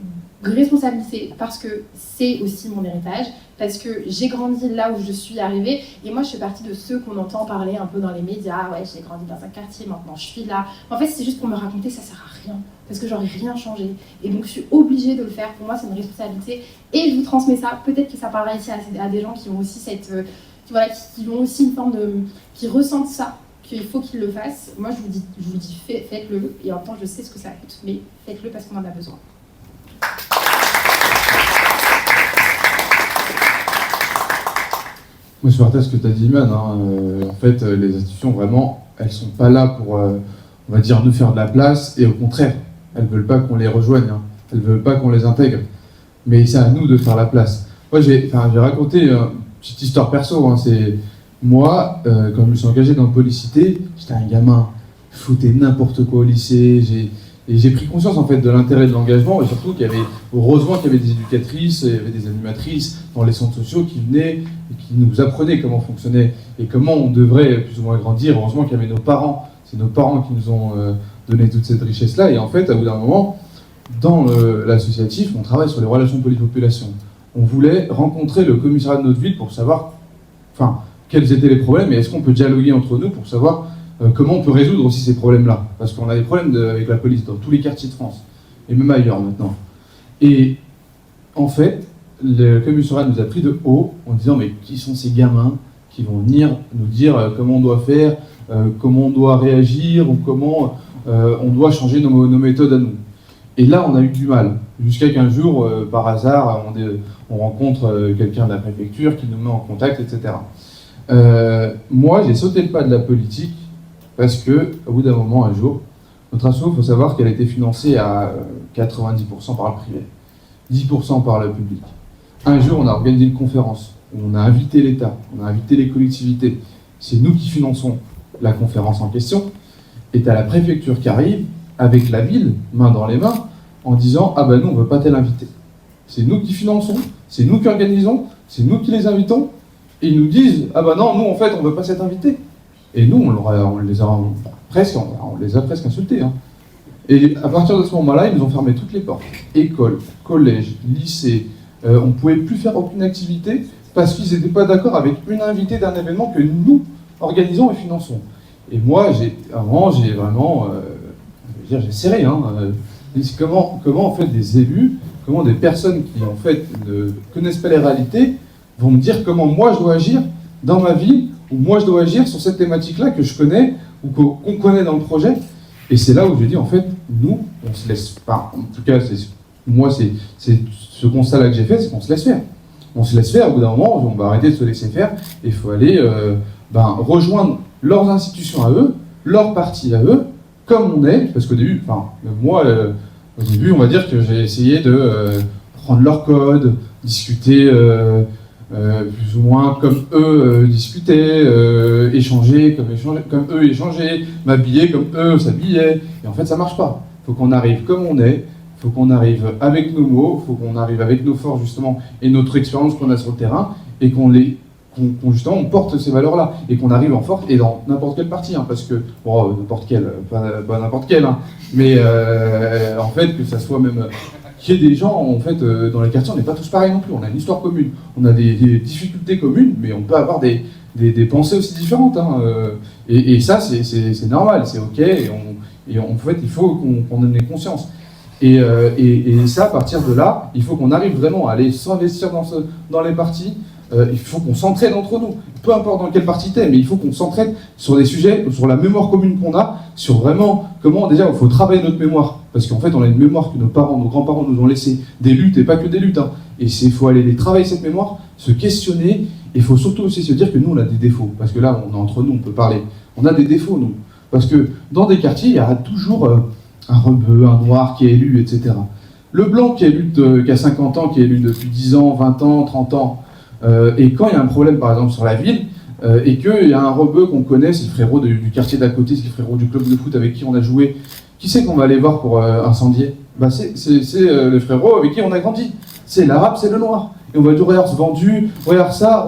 responsabilité parce que c'est aussi mon héritage, parce que j'ai grandi là où je suis arrivée, et moi je fais partie de ceux qu'on entend parler un peu dans les médias, ouais j'ai grandi dans un quartier, maintenant je suis là. En fait c'est juste pour me raconter, ça sert à rien, parce que j'aurais rien changé, et donc je suis obligée de le faire, pour moi c'est une responsabilité, et je vous transmets ça, peut-être que ça parlera ici à des gens qui ont aussi cette... qui ont aussi une forme de... qui ressentent ça, qu'il faut qu'ils le fassent. Moi, je vous dis faites-le, et en même temps, je sais ce que ça coûte, mais faites-le parce qu'on en a besoin. Moi, je partage ce que tu as dit, Iman. En fait, les institutions, vraiment, elles sont pas là pour, on va dire, nous faire de la place, et au contraire, elles veulent pas qu'on les rejoigne, hein. Elles veulent pas qu'on les intègre. Mais c'est à nous de faire la place. Moi, j'ai raconté... petite histoire perso, hein, c'est moi, quand je me suis engagé dans le Polycité, j'étais un gamin, je foutais n'importe quoi au lycée, et j'ai pris conscience en fait de l'intérêt de l'engagement, et surtout heureusement qu'il y avait des éducatrices, il y avait des animatrices dans les centres sociaux qui venaient et qui nous apprenaient comment fonctionnait et comment on devrait plus ou moins grandir. Heureusement qu'il y avait nos parents, c'est nos parents qui nous ont donné toute cette richesse-là, et en fait, à bout d'un moment, dans l'associatif, on travaille sur les relations police-population. On voulait rencontrer le commissariat de notre ville pour savoir quels étaient les problèmes et est-ce qu'on peut dialoguer entre nous pour savoir comment on peut résoudre aussi ces problèmes-là. Parce qu'on a des problèmes avec la police dans tous les quartiers de France, et même ailleurs maintenant. Et en fait, le commissariat nous a pris de haut en disant mais qui sont ces gamins qui vont venir nous dire comment on doit faire, comment on doit réagir ou comment on doit changer nos méthodes à nous. Et là, on a eu du mal, jusqu'à qu'un jour, par hasard, on rencontre quelqu'un de la préfecture qui nous met en contact, etc. Moi, j'ai sauté le pas de la politique parce que, au bout d'un moment, un jour, notre asso, il faut savoir qu'elle a été financée à 90% par le privé, 10% par le public. Un jour, on a organisé une conférence où on a invité l'État, on a invité les collectivités. C'est nous qui finançons la conférence en question. Et tu as la préfecture qui arrive avec la ville, main dans les mains, en disant « Ah ben nous, on ne veut pas tel invité. C'est nous qui finançons, c'est nous qui organisons, c'est nous qui les invitons. » Et ils nous disent « Ah ben non, nous, en fait, on ne veut pas cet invité. » Et nous, on les a presque insultés. Hein. Et à partir de ce moment-là, ils nous ont fermé toutes les portes. École, collège, lycée, on ne pouvait plus faire aucune activité parce qu'ils n'étaient pas d'accord avec une invitée d'un événement que nous organisons et finançons. Et moi, j'ai vraiment... j'ai serré, hein. Comment en fait des élus, comment des personnes qui en fait ne connaissent pas les réalités vont me dire comment moi je dois agir dans ma ville, ou moi je dois agir sur cette thématique-là que je connais, ou qu'on connaît dans le projet. Et c'est là où je dis, en fait, nous, on se laisse pas, en tout cas, moi, c'est ce constat-là que j'ai fait, c'est qu'on se laisse faire. On se laisse faire, au bout d'un moment, on va arrêter de se laisser faire, et il faut aller rejoindre leurs institutions à eux, leur parti à eux, comme on est, parce qu'au début, moi, au début, on va dire que j'ai essayé de prendre leur code, discuter plus ou moins comme eux discutaient, échanger comme eux échangeaient, m'habiller comme eux s'habillaient. Et en fait, ça marche pas. Il faut qu'on arrive comme on est, il faut qu'on arrive avec nos mots, il faut qu'on arrive avec nos forces justement et notre expérience qu'on a sur le terrain et justement on porte ces valeurs-là et qu'on arrive en force et dans n'importe quel parti, parce que n'importe quel, pas n'importe quel, mais en fait que ça soit même qu'il y ait des gens en fait dans les quartiers, on n'est pas tous pareils non plus. On a une histoire commune, on a des difficultés communes, mais on peut avoir des pensées aussi différentes. Et ça c'est normal, c'est ok. Et en fait il faut qu'on en ait conscience. Et ça, à partir de là, il faut qu'on arrive vraiment à aller s'investir dans les partis. Il faut qu'on s'entraide entre nous, peu importe dans quel parti t'es, mais il faut qu'on s'entraide sur des sujets, sur la mémoire commune qu'on a, sur vraiment comment déjà il faut travailler notre mémoire, parce qu'en fait on a une mémoire que nos parents, nos grands-parents nous ont laissé, des luttes et pas que des luttes, et il faut aller les travailler cette mémoire, se questionner, et il faut surtout aussi se dire que nous on a des défauts, parce que là on est entre nous, on peut parler, on a des défauts nous, parce que dans des quartiers il y a toujours un rebeu, un noir qui est élu, etc. Le blanc qui est élu qui a 50 ans, qui est élu depuis 10 ans, 20 ans, 30 ans, et quand il y a un problème par exemple sur la ville, et qu'il y a un rebeu qu'on connaît, c'est le frérot du quartier d'à côté, c'est le frérot du club de foot avec qui on a joué, qui c'est qu'on va aller voir pour incendier? C'est le frérot avec qui on a grandi, c'est l'arabe, c'est le noir, et on va dire regarde ce vendu, regarde ça,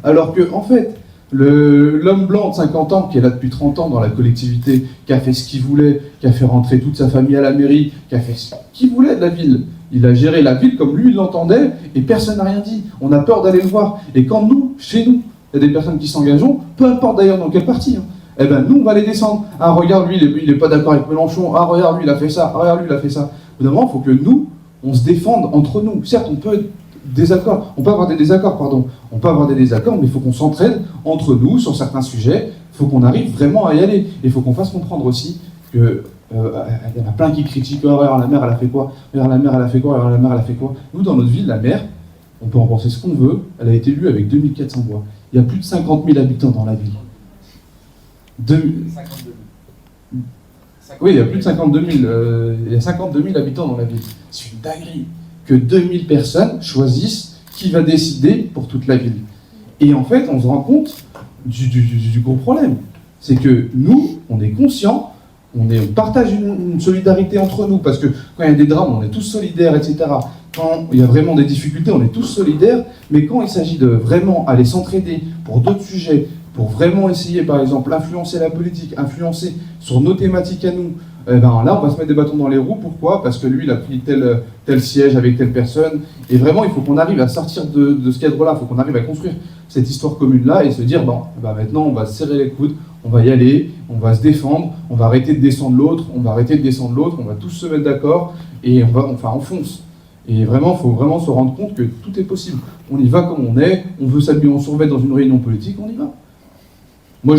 alors que en fait, l'homme blanc de 50 ans qui est là depuis 30 ans dans la collectivité, qui a fait ce qu'il voulait, qui a fait rentrer toute sa famille à la mairie, qui a fait ce qu'il voulait de la ville. Il a géré la ville comme lui il l'entendait et personne n'a rien dit. On a peur d'aller le voir. Et quand nous, chez nous, il y a des personnes qui s'engagent, peu importe d'ailleurs dans quel parti, nous on va les descendre. Ah regarde lui, il est pas d'accord avec Mélenchon. Ah regarde lui, il a fait ça. Ah regarde lui, il a fait ça. Au bout d'un moment, il faut que nous, on se défende entre nous. Certes, on peut avoir des désaccords, on peut avoir des désaccords, mais il faut qu'on s'entraide entre nous sur certains sujets. Il faut qu'on arrive vraiment à y aller. Et il faut qu'on fasse comprendre aussi que il y en a plein qui critiquent, regarde la mère elle a fait quoi, regarde la mère elle a fait quoi, regarde la mère elle a fait quoi. Nous dans notre ville, la mère, on peut en penser ce qu'on veut, elle a été élue avec 2400 voix. Il y a plus de 50 000 habitants dans la ville. 52 000. Oui, il y a plus de 52 000, il y a 52 000 habitants dans la ville. C'est une dinguerie que 2000 personnes choisissent qui va décider pour toute la ville. Et en fait, on se rend compte du gros problème. C'est que nous, on est conscients, on partage une solidarité entre nous, parce que quand il y a des drames, on est tous solidaires, etc. Quand il y a vraiment des difficultés, on est tous solidaires, mais quand il s'agit de vraiment aller s'entraider pour d'autres sujets, pour vraiment essayer, par exemple, influencer la politique, influencer sur nos thématiques à nous, là, on va se mettre des bâtons dans les roues. Pourquoi? Parce que lui, il a pris tel siège avec telle personne. Et vraiment, il faut qu'on arrive à sortir de ce cadre-là. Il faut qu'on arrive à construire cette histoire commune-là et se dire, maintenant, on va se serrer les coudes, on va y aller, on va se défendre, on va arrêter de descendre l'autre, on va tous se mettre d'accord et on fonce. Et vraiment, il faut vraiment se rendre compte que tout est possible. On y va comme on est, on veut s'habiller en survêt dans une réunion politique, on y va. Moi,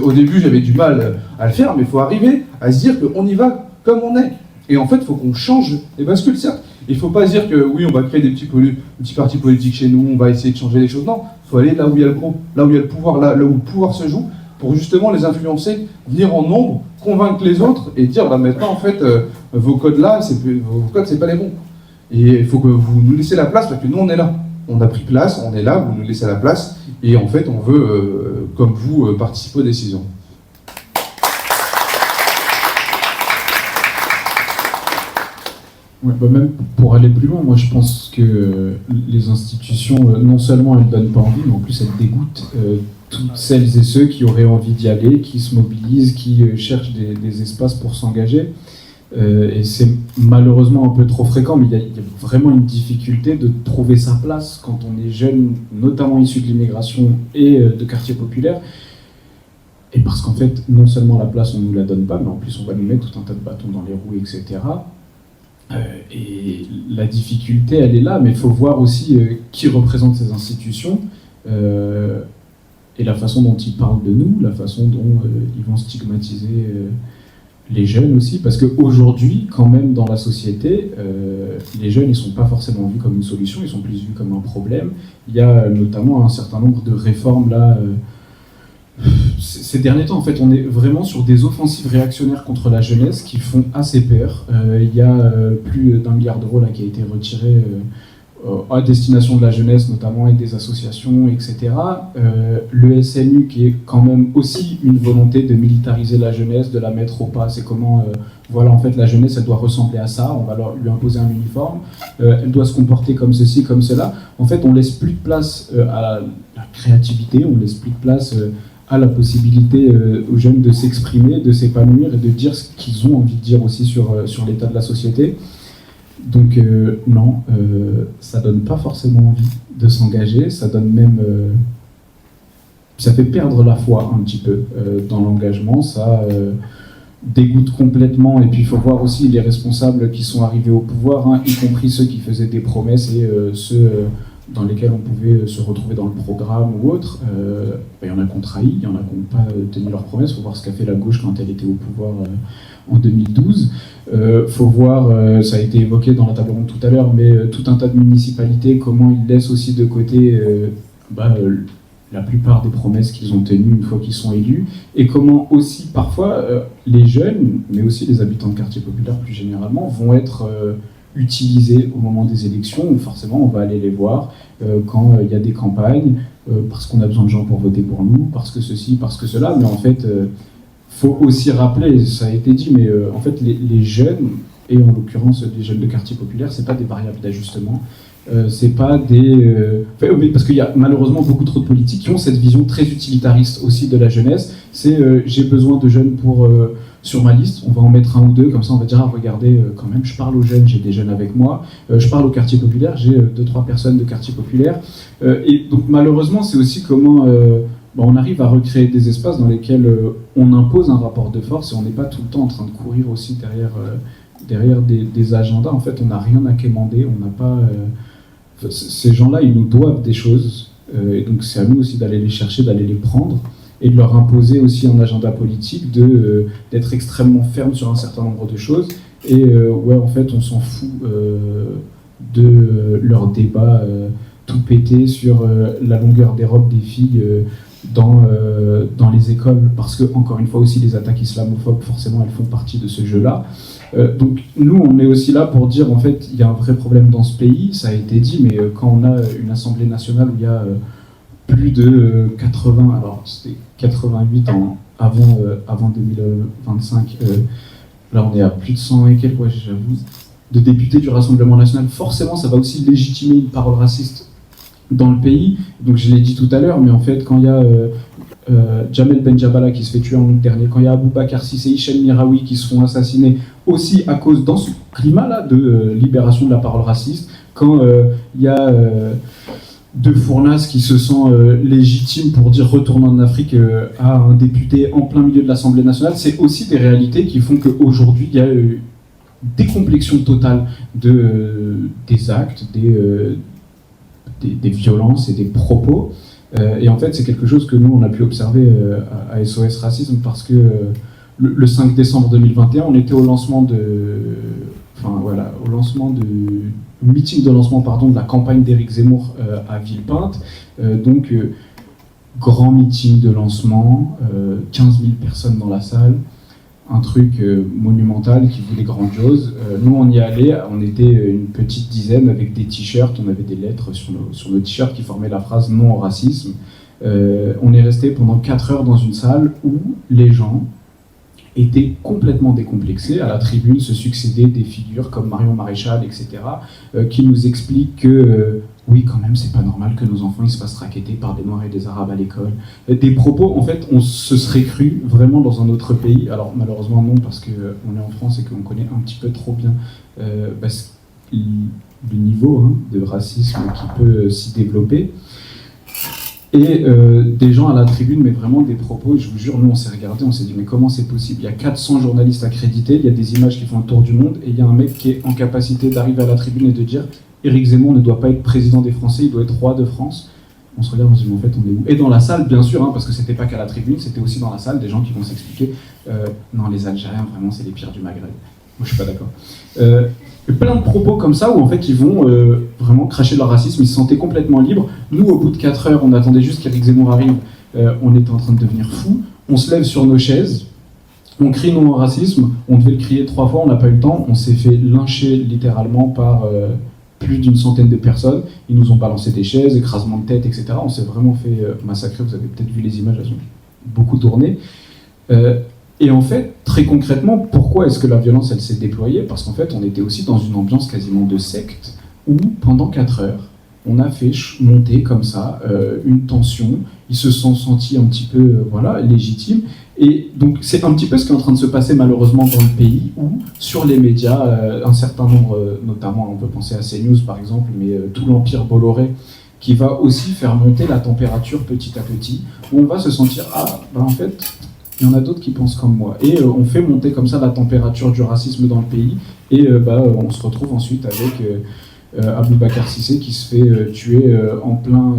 au début, j'avais du mal à le faire, mais il faut arriver à se dire qu'on y va comme on est. Et en fait, il faut qu'on change les bascules, certes. Il ne faut pas se dire que oui, on va créer des petits partis politiques chez nous, on va essayer de changer les choses. Non, il faut aller là où il y a le gros, là où il y a le pouvoir, là où le pouvoir se joue, pour justement les influencer, venir en nombre, convaincre les autres et dire maintenant, en fait, vos codes-là, vos codes, c'est pas les bons. Et il faut que vous nous laissiez la place, parce que nous, on est là. On a pris place, on est là, vous nous laissez la place, et en fait, on veut, comme vous, participer aux décisions. Ouais, même pour aller plus loin, moi je pense que les institutions, non seulement elles ne donnent pas envie, mais en plus elles dégoûtent toutes celles et ceux qui auraient envie d'y aller, qui se mobilisent, qui cherchent des espaces pour s'engager. Et c'est malheureusement un peu trop fréquent, mais il y a vraiment une difficulté de trouver sa place quand on est jeune, notamment issu de l'immigration et de quartiers populaires. Et parce qu'en fait, non seulement la place on ne nous la donne pas, mais en plus on va nous mettre tout un tas de bâtons dans les roues, etc. Et la difficulté, elle est là, mais il faut voir aussi qui représente ces institutions et la façon dont ils parlent de nous, la façon dont ils vont stigmatiser les jeunes aussi, parce qu'aujourd'hui, quand même, dans la société, les jeunes, ils ne sont pas forcément vus comme une solution, ils sont plus vus comme un problème. Il y a notamment un certain nombre de réformes, là, ces derniers temps, en fait, on est vraiment sur des offensives réactionnaires contre la jeunesse qui font assez peur. Il y a plus d'1 milliard d'euros là, qui a été retiré à destination de la jeunesse, notamment, et des associations, etc. Le SNU, qui est quand même aussi une volonté de militariser la jeunesse, de la mettre au pas. C'est comment, voilà, en fait, la jeunesse, elle doit ressembler à ça, on va lui imposer un uniforme, elle doit se comporter comme ceci, comme cela. En fait, on laisse plus de place à la créativité, on laisse plus de place à la possibilité aux jeunes de s'exprimer, de s'épanouir et de dire ce qu'ils ont envie de dire aussi sur l'état de la société. Donc non, ça donne pas forcément envie de s'engager, ça donne même, ça fait perdre la foi un petit peu dans l'engagement, ça dégoûte complètement. Et puis il faut voir aussi les responsables qui sont arrivés au pouvoir, hein, y compris ceux qui faisaient des promesses et ceux dans lesquels on pouvait se retrouver dans le programme ou autre. Il y en a qui ont trahi, il y en a qui n'ont pas tenu leurs promesses. Il faut voir ce qu'a fait la gauche quand elle était au pouvoir en 2012. Faut voir, ça a été évoqué dans la table ronde tout à l'heure, mais tout un tas de municipalités, comment ils laissent aussi de côté la plupart des promesses qu'ils ont tenues une fois qu'ils sont élus, et comment aussi parfois les jeunes, mais aussi les habitants de quartiers populaires plus généralement, vont être utilisés au moment des élections, où forcément on va aller les voir quand il y a des campagnes, parce qu'on a besoin de gens pour voter pour nous, parce que ceci, parce que cela, mais en fait, faut aussi rappeler, ça a été dit, mais en fait les jeunes, et en l'occurrence les jeunes de quartier populaire, c'est pas des variables d'ajustement, c'est pas des... parce qu'il y a malheureusement beaucoup trop de politiques qui ont cette vision très utilitariste aussi de la jeunesse, c'est j'ai besoin de jeunes pour... sur ma liste, on va en mettre 1 ou 2, comme ça on va dire, ah, regardez, quand même, je parle aux jeunes, j'ai des jeunes avec moi, je parle au quartier populaire, j'ai 2-3 personnes de quartier populaire, et donc malheureusement c'est aussi comment on arrive à recréer des espaces dans lesquels on impose un rapport de force, et on n'est pas tout le temps en train de courir aussi derrière des agendas. En fait, on n'a rien à quémander, on n'a pas... ces gens-là, ils nous doivent des choses, et donc c'est à nous aussi d'aller les chercher, d'aller les prendre, et de leur imposer aussi un agenda politique, d'être extrêmement ferme sur un certain nombre de choses. Et ouais, en fait, on s'en fout de leur débat tout pété sur la longueur des robes des filles dans les écoles, parce que, encore une fois aussi, les attaques islamophobes, forcément, elles font partie de ce jeu-là. Donc nous, on est aussi là pour dire, en fait, il y a un vrai problème dans ce pays, ça a été dit, mais quand on a une Assemblée nationale où il y a plus de 80, alors c'était 88 avant 2025, là on est à plus de 100 et quelques, ouais, j'avoue, de députés du Rassemblement national, forcément ça va aussi légitimer une parole raciste dans le pays. Donc je l'ai dit tout à l'heure, mais en fait quand il y a Jamel Benjabala qui se fait tuer en août dernier, quand il y a Aboubacar Cissé et Hichem Miraoui qui se font assassiner aussi à cause, dans ce climat-là, de libération de la parole raciste, quand il y a de Fournas qui se sent légitime pour dire retourne en Afrique à un député en plein milieu de l'Assemblée nationale, c'est aussi des réalités qui font qu'aujourd'hui il y a des complexions totales des actes, des violences et des propos. Et en fait, c'est quelque chose que nous, on a pu observer à SOS Racisme, parce que le 5 décembre 2021, on était au lancement meeting de lancement de la campagne d'Éric Zemmour à Villepinte. Donc, grand meeting de lancement, 15 000 personnes dans la salle, un truc monumental qui voulait grandiose. Nous, on y allait, on était une petite dizaine avec des t-shirts, on avait des lettres sur nos t-shirts qui formaient la phrase « Non au racisme ». On est resté pendant 4 heures dans une salle où les gens étaient complètement décomplexés. À la tribune se succédaient des figures comme Marion Maréchal, etc., qui nous expliquent que oui, quand même, c'est pas normal que nos enfants ils se fassent racketter par des Noirs et des Arabes à l'école. Des propos, en fait, on se serait cru vraiment dans un autre pays. Alors malheureusement non, parce qu'on est en France et qu'on connaît un petit peu trop bien le niveau de racisme qui peut s'y développer. Et des gens à la tribune, mais vraiment des propos, je vous jure, nous on s'est regardé, on s'est dit mais comment c'est possible? Il y a 400 journalistes accrédités, il y a des images qui font le tour du monde, et il y a un mec qui est en capacité d'arriver à la tribune et de dire Éric Zemmour ne doit pas être président des Français, il doit être roi de France. on se regarde, on se dit, en fait, on est où? Et dans la salle, bien sûr, hein, parce que c'était pas qu'à la tribune, c'était aussi dans la salle, des gens qui vont s'expliquer, non, les Algériens, vraiment, c'est les pires du Maghreb. Moi, je suis pas d'accord. Plein de propos comme ça, où en fait, ils vont vraiment cracher leur racisme, ils se sentaient complètement libres. Nous, au bout de 4 heures, on attendait juste qu'Éric Zemmour arrive, on était en train de devenir fous, on se lève sur nos chaises, on crie non au racisme, on devait le crier 3 fois, on n'a pas eu le temps, on s'est fait lyncher littéralement par plus d'une centaine de personnes, ils nous ont balancé des chaises, écrasement de tête, etc. On s'est vraiment fait massacrer, vous avez peut-être vu les images, elles ont beaucoup tourné. Et en fait, très concrètement, pourquoi est-ce que la violence, elle s'est déployée? Parce qu'en fait, on était aussi dans une ambiance quasiment de secte, où pendant 4 heures, on a fait monter comme ça une tension, ils se sont sentis un petit peu légitimes, et donc c'est un petit peu ce qui est en train de se passer malheureusement dans le pays, où sur les médias, un certain nombre, notamment on peut penser à CNews par exemple, mais tout l'empire Bolloré, qui va aussi faire monter la température petit à petit, où on va se sentir, en fait, il y en a d'autres qui pensent comme moi. Et on fait monter comme ça la température du racisme dans le pays, et on se retrouve ensuite avec Aboubacar Cissé qui se fait tuer en plein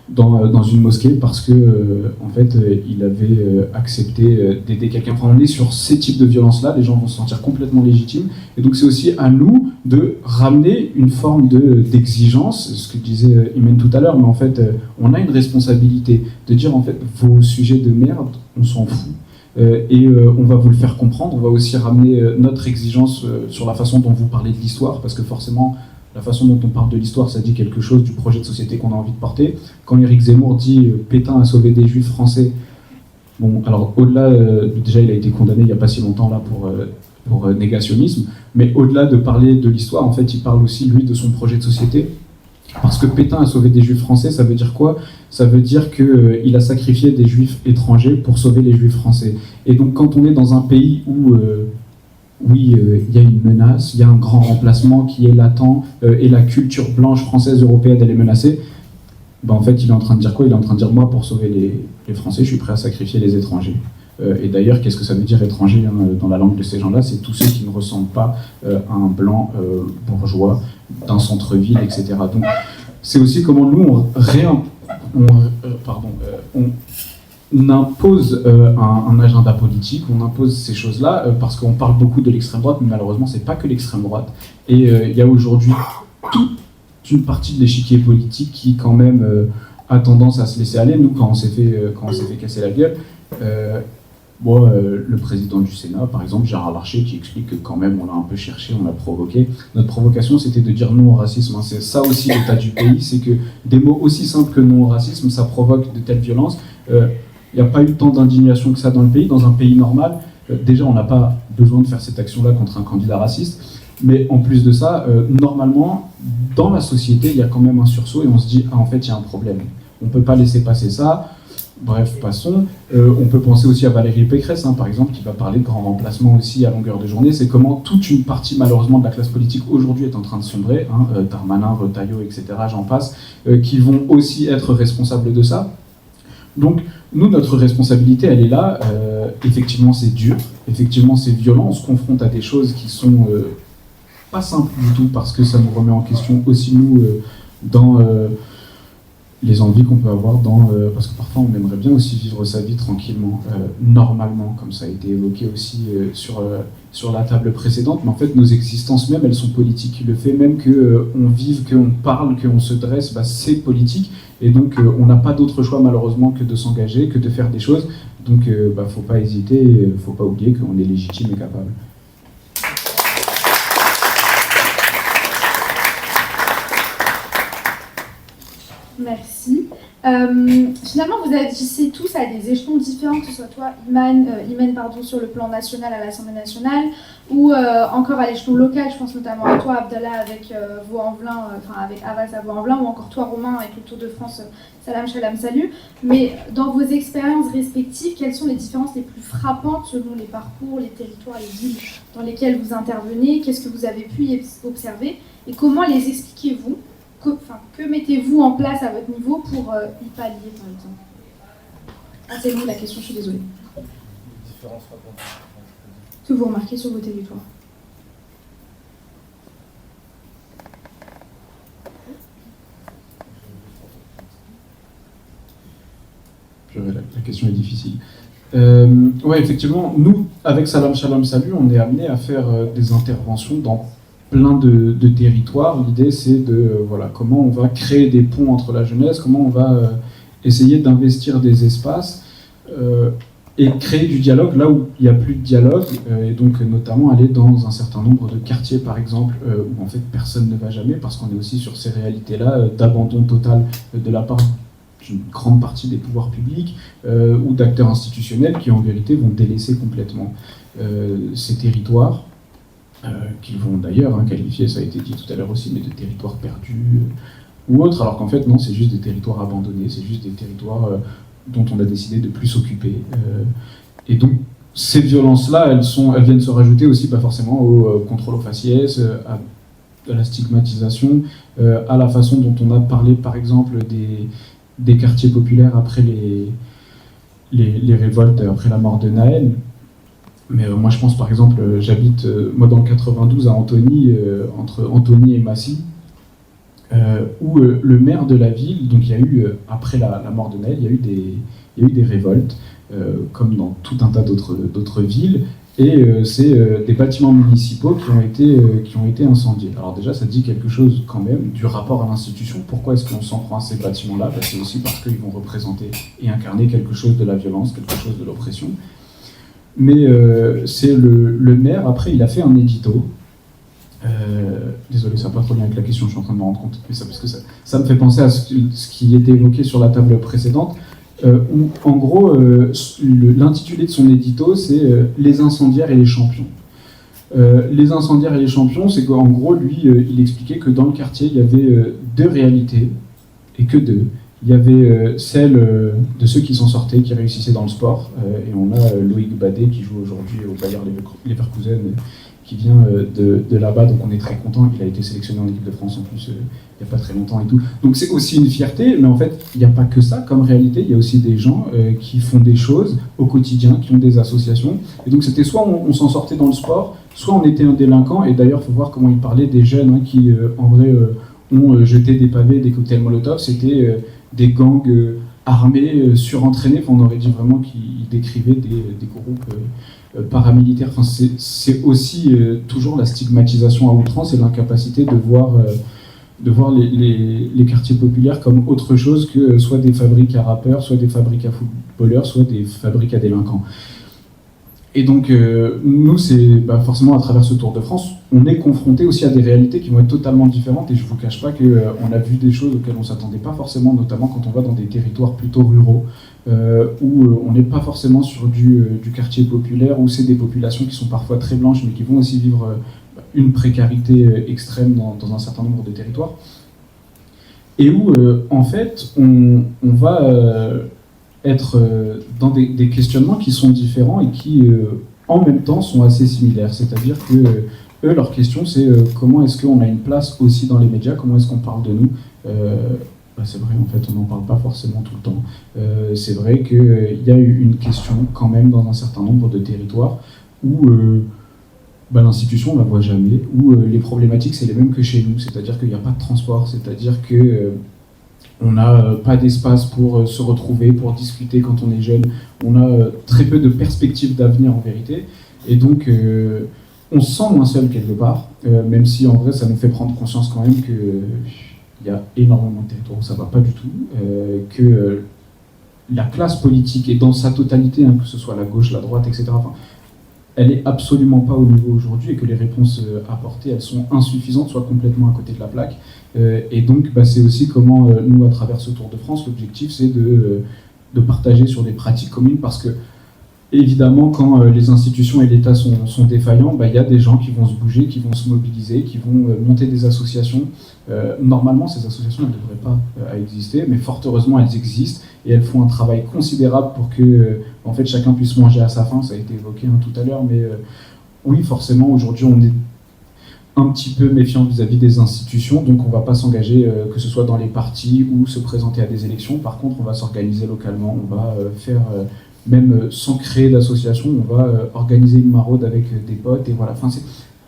dans une mosquée parce que en fait il avait accepté d'aider quelqu'un. Enfin, on est sur ces types de violences-là, les gens vont se sentir complètement légitimes, et donc c'est aussi à nous de ramener une forme d'exigence, ce que disait Imen tout à l'heure, mais en fait on a une responsabilité de dire en fait vos sujets de merde, on s'en fout. Et on va vous le faire comprendre, on va aussi ramener notre exigence sur la façon dont vous parlez de l'histoire, parce que forcément la façon dont on parle de l'histoire, ça dit quelque chose du projet de société qu'on a envie de porter. Quand Éric Zemmour dit Pétain a sauvé des juifs français, bon, alors au-delà, déjà il a été condamné il n'y a pas si longtemps là pour négationnisme, mais au-delà de parler de l'histoire, en fait il parle aussi lui de son projet de société. Parce que Pétain a sauvé des juifs français, ça veut dire quoi? Ça veut dire qu'il a sacrifié des juifs étrangers pour sauver les juifs français. Et donc quand on est dans un pays où oui, il y a une menace, il y a un grand remplacement qui est latent, et la culture blanche, française, européenne, elle est menacée. En fait, il est en train de dire quoi? Il est en train de dire, moi, pour sauver les Français, je suis prêt à sacrifier les étrangers. Et d'ailleurs, qu'est-ce que ça veut dire étranger dans la langue de ces gens-là? C'est tous ceux qui ne ressemblent pas à un blanc bourgeois d'un centre-ville, etc. Donc, c'est aussi comment nous, on impose un agenda politique, on impose ces choses-là, parce qu'on parle beaucoup de l'extrême droite, mais malheureusement, c'est pas que l'extrême droite. Et il y a aujourd'hui toute une partie de l'échiquier politique qui, quand même, a tendance à se laisser aller. Nous, quand on s'est fait casser la gueule, le président du Sénat, par exemple, Gérard Larcher, qui explique que quand même, on l'a un peu cherché, on l'a provoqué. Notre provocation, c'était de dire non au racisme. Hein. C'est ça aussi l'état du pays, c'est que des mots aussi simples que non au racisme, ça provoque de telles violences. Il n'y a pas eu tant d'indignation que ça dans le pays. Dans un pays normal, déjà, on n'a pas besoin de faire cette action-là contre un candidat raciste. Mais en plus de ça, normalement, dans la société, il y a quand même un sursaut et on se dit, en fait, il y a un problème. On ne peut pas laisser passer ça. Bref, passons. On peut penser aussi à Valérie Pécresse, par exemple, qui va parler de grand remplacement aussi à longueur de journée. C'est comment toute une partie, malheureusement, de la classe politique aujourd'hui est en train de sombrer. Darmanin, Retailleau, etc., j'en passe, qui vont aussi être responsables de ça. Donc, nous, notre responsabilité, elle est là. Effectivement, c'est dur. Effectivement, c'est violent. On se confronte à des choses qui sont pas simples du tout, parce que ça nous remet en question aussi, nous, dans les envies qu'on peut avoir, parce que parfois, on aimerait bien aussi vivre sa vie tranquillement, normalement, comme ça a été évoqué aussi sur la table précédente. Mais en fait, nos existences même, elles sont politiques. Le fait même qu'on vive, qu'on parle, qu'on se dresse, c'est politique. Et donc, on n'a pas d'autre choix, malheureusement, que de s'engager, que de faire des choses. Donc, faut pas hésiter, faut pas oublier qu'on est légitime et capable. Merci. Finalement, vous agissez tous à des échelons différents, que ce soit toi, Imen, sur le plan national à l'Assemblée nationale, ou encore à l'échelon local. Je pense notamment à toi, Abdallah, avec Vaux-en-Velin, avec Havas à Vaux-en-Velin, ou encore toi, Romain, avec le Tour de France, Salam Shalom Salut. Mais dans vos expériences respectives, quelles sont les différences les plus frappantes selon les parcours, les territoires, les villes dans lesquelles vous intervenez? Qu'est-ce que vous avez pu y observer et comment les expliquez-vous? Que mettez-vous en place à votre niveau pour y pallier, par exemple? C'est long la question, je suis désolée. Que vous remarquez sur vos territoires? la question est difficile. Ouais, effectivement, nous, avec Salam Shalom Salut, on est amené à faire des interventions dans plein de territoires. L'idée, c'est de comment on va créer des ponts entre la jeunesse, comment on va essayer d'investir des espaces et créer du dialogue là où il n'y a plus de dialogue, et donc notamment aller dans un certain nombre de quartiers, par exemple, où en fait personne ne va jamais, parce qu'on est aussi sur ces réalités-là d'abandon total de la part d'une grande partie des pouvoirs publics ou d'acteurs institutionnels qui en vérité vont délaisser complètement ces territoires, qu'ils vont d'ailleurs qualifier, ça a été dit tout à l'heure aussi, mais de territoires perdus ou autres, alors qu'en fait non, c'est juste des territoires abandonnés, c'est juste des territoires dont on a décidé de plus s'occuper. Et donc ces violences-là, elles viennent se rajouter aussi forcément au contrôle aux faciès, à la stigmatisation, à la façon dont on a parlé par exemple des quartiers populaires après les révoltes, après la mort de Naël. Mais moi je pense par exemple, j'habite moi dans le 92 à Antony, entre Antony et Massy, où le maire de la ville, donc il y a eu, après la mort de Naël, il y a eu des révoltes, comme dans tout un tas d'autres villes, et c'est des bâtiments municipaux qui ont été incendiés. Alors déjà, ça dit quelque chose quand même du rapport à l'institution. Pourquoi est-ce qu'on s'en prend à ces bâtiments-là ? C'est aussi parce qu'ils vont représenter et incarner quelque chose de la violence, quelque chose de l'oppression. Mais c'est le maire, après, il a fait un édito. Désolé, ça n'a pas trop lien avec la question, je suis en train de me rendre compte, mais parce que ça me fait penser à ce qui était évoqué sur la table précédente, où en gros, l'intitulé de son édito, c'est Les incendiaires et les champions. Les incendiaires et les champions, c'est qu'en gros, lui, il expliquait que dans le quartier, il y avait deux réalités, et que deux. Il y avait celle de ceux qui s'en sortaient, qui réussissaient dans le sport, et on a Loïc Badet qui joue aujourd'hui au Bayer Leverkusen, qui vient de là-bas, donc on est très content. Il a été sélectionné en équipe de France en plus il n'y a pas très longtemps et tout. Donc c'est aussi une fierté, mais en fait il n'y a pas que ça comme réalité, il y a aussi des gens qui font des choses au quotidien, qui ont des associations. Et donc c'était soit on s'en sortait dans le sport, soit on était un délinquant, et d'ailleurs il faut voir comment il parlait des jeunes qui en vrai ont jeté des pavés, des cocktails Molotov, c'était des gangs armés, surentraînés, on aurait dit vraiment qu'ils décrivaient des groupes paramilitaires. Enfin, c'est aussi toujours la stigmatisation à outrance et l'incapacité de voir les quartiers populaires comme autre chose que soit des fabriques à rappeurs, soit des fabriques à footballeurs, soit des fabriques à délinquants. Et donc, nous, c'est forcément à travers ce Tour de France, on est confronté aussi à des réalités qui vont être totalement différentes, et je ne vous cache pas qu'on a vu des choses auxquelles on ne s'attendait pas forcément, notamment quand on va dans des territoires plutôt ruraux, où on n'est pas forcément sur du quartier populaire, où c'est des populations qui sont parfois très blanches, mais qui vont aussi vivre une précarité extrême dans un certain nombre de territoires, et où, en fait, on va être dans des questionnements qui sont différents et qui, en même temps, sont assez similaires. C'est-à-dire que eux, leur question, c'est comment est-ce qu'on a une place aussi dans les médias, comment est-ce qu'on parle de nous. C'est vrai, en fait, on n'en parle pas forcément tout le temps. C'est vrai qu'il y a eu une question, quand même, dans un certain nombre de territoires, où l'institution, on ne la voit jamais, où les problématiques, c'est les mêmes que chez nous. C'est-à-dire qu'il n'y a pas de transport, c'est-à-dire que on n'a pas d'espace pour se retrouver, pour discuter quand on est jeune. On a très peu de perspectives d'avenir en vérité. Et donc, on se sent moins seul quelque part, même si en vrai, ça nous fait prendre conscience quand même qu'il y a énormément de territoires où ça ne va pas du tout, que la classe politique est dans sa totalité, que ce soit la gauche, la droite, etc., elle n'est absolument pas au niveau aujourd'hui, et que les réponses apportées, elles sont insuffisantes, soit complètement à côté de la plaque. Et donc, c'est aussi comment, nous, à travers ce Tour de France, l'objectif, c'est de partager sur des pratiques communes, parce que, évidemment, quand les institutions et l'État sont défaillants, il y a des gens qui vont se bouger, qui vont se mobiliser, qui vont monter des associations. Normalement, ces associations ne devraient pas exister, mais fort heureusement, elles existent, et elles font un travail considérable pour que en fait, chacun puisse manger à sa faim. Ça a été évoqué tout à l'heure, mais oui, forcément, aujourd'hui, on est un petit peu méfiant vis-à-vis des institutions, donc on ne va pas s'engager, que ce soit dans les partis ou se présenter à des élections. Par contre, on va s'organiser localement, on va faire... même sans créer d'association, on va organiser une maraude avec des potes, et voilà. Enfin, c'est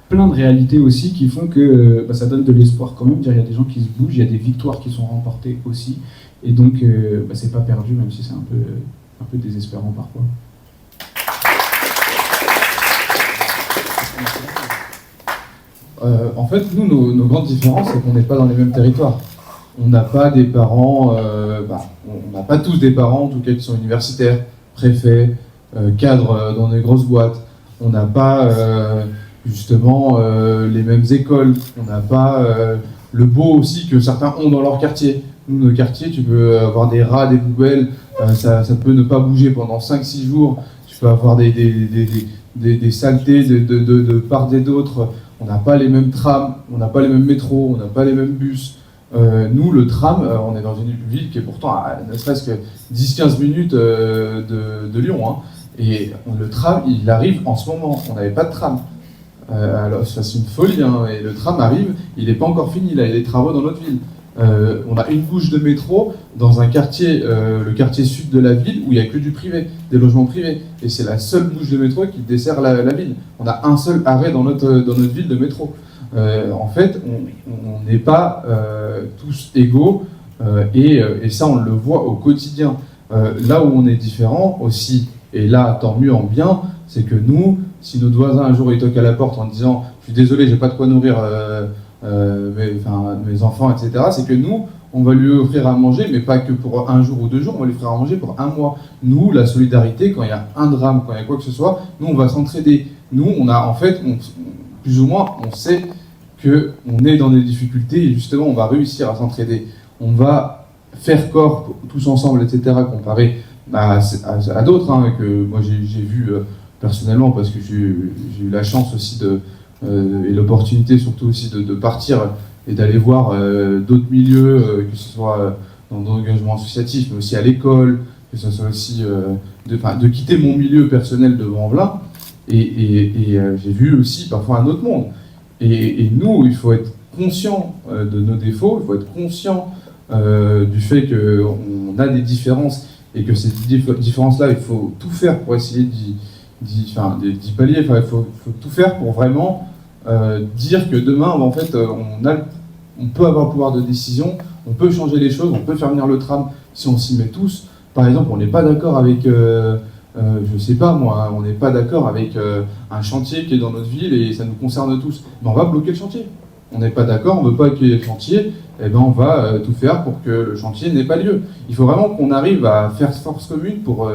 plein de réalités aussi qui font que ça donne de l'espoir quand même. Il y a des gens qui se bougent, il y a des victoires qui sont remportées aussi, et donc c'est pas perdu, même si c'est un peu un peu désespérant parfois. En fait, nous, nos grandes différences, c'est qu'on n'est pas dans les mêmes territoires. On n'a pas des parents, on n'a pas tous des parents, en tout cas qui sont universitaires, préfets, cadres dans des grosses boîtes. On n'a pas justement les mêmes écoles. On n'a pas le beau aussi que certains ont dans leur quartier. Nous, nos quartiers, tu peux avoir des rats, des poubelles, ça peut ne pas bouger pendant 5-6 jours. Tu peux avoir des saletés de part et d'autre. On n'a pas les mêmes trams, on n'a pas les mêmes métros, on n'a pas les mêmes bus. Nous, le tram, on est dans une ville qui est pourtant à ne serait-ce que 10-15 minutes de Lyon. Hein. Et le tram, il arrive en ce moment. On n'avait pas de tram. Alors, ça, c'est une folie. Hein. Et le tram arrive, il n'est pas encore fini. Là, il y a des travaux dans notre ville. On a une bouche de métro dans un quartier, le quartier sud de la ville, où il n'y a que du privé, des logements privés. Et c'est la seule bouche de métro qui dessert la ville. On a un seul arrêt dans notre ville de métro. En fait, on n'est pas tous égaux, et ça, on le voit au quotidien. Là où on est différent aussi, et là, tant mieux en bien, c'est que nous, si notre voisin un jour il toque à la porte en disant « Je suis désolé, j'ai pas de quoi nourrir mes enfants, etc. », c'est que nous, on va lui offrir à manger, mais pas que pour un jour ou 2 jours, on va lui offrir à manger pour 1 mois. Nous, la solidarité, quand il y a un drame, quand il y a quoi que ce soit, nous, on va s'entraider. Nous, on a en fait, plus ou moins, on sait qu'on est dans des difficultés et justement, on va réussir à s'entraider. On va faire corps tous ensemble, etc., comparé à d'autres, hein, que moi j'ai vu personnellement, parce que j'ai eu la chance aussi et l'opportunité surtout aussi de partir et d'aller voir d'autres milieux, que ce soit dans l'engagement associatif, mais aussi à l'école, que ce soit aussi de quitter mon milieu personnel de Vanvelin, et j'ai vu aussi parfois un autre monde. Et nous, il faut être conscient de nos défauts, il faut être conscient du fait qu'on a des différences, et que ces différences-là, il faut tout faire pour essayer d'y pallier. Enfin, il faut tout faire pour vraiment dire que demain, en fait, on peut avoir le pouvoir de décision, on peut changer les choses, on peut faire venir le tram si on s'y met tous. Par exemple, on n'est pas d'accord avec, je sais pas moi, on n'est pas d'accord avec un chantier qui est dans notre ville et ça nous concerne tous. Mais on va bloquer le chantier. On n'est pas d'accord, on ne veut pas qu'il y ait le chantier, et ben on va tout faire pour que le chantier n'ait pas lieu. Il faut vraiment qu'on arrive à faire force commune pour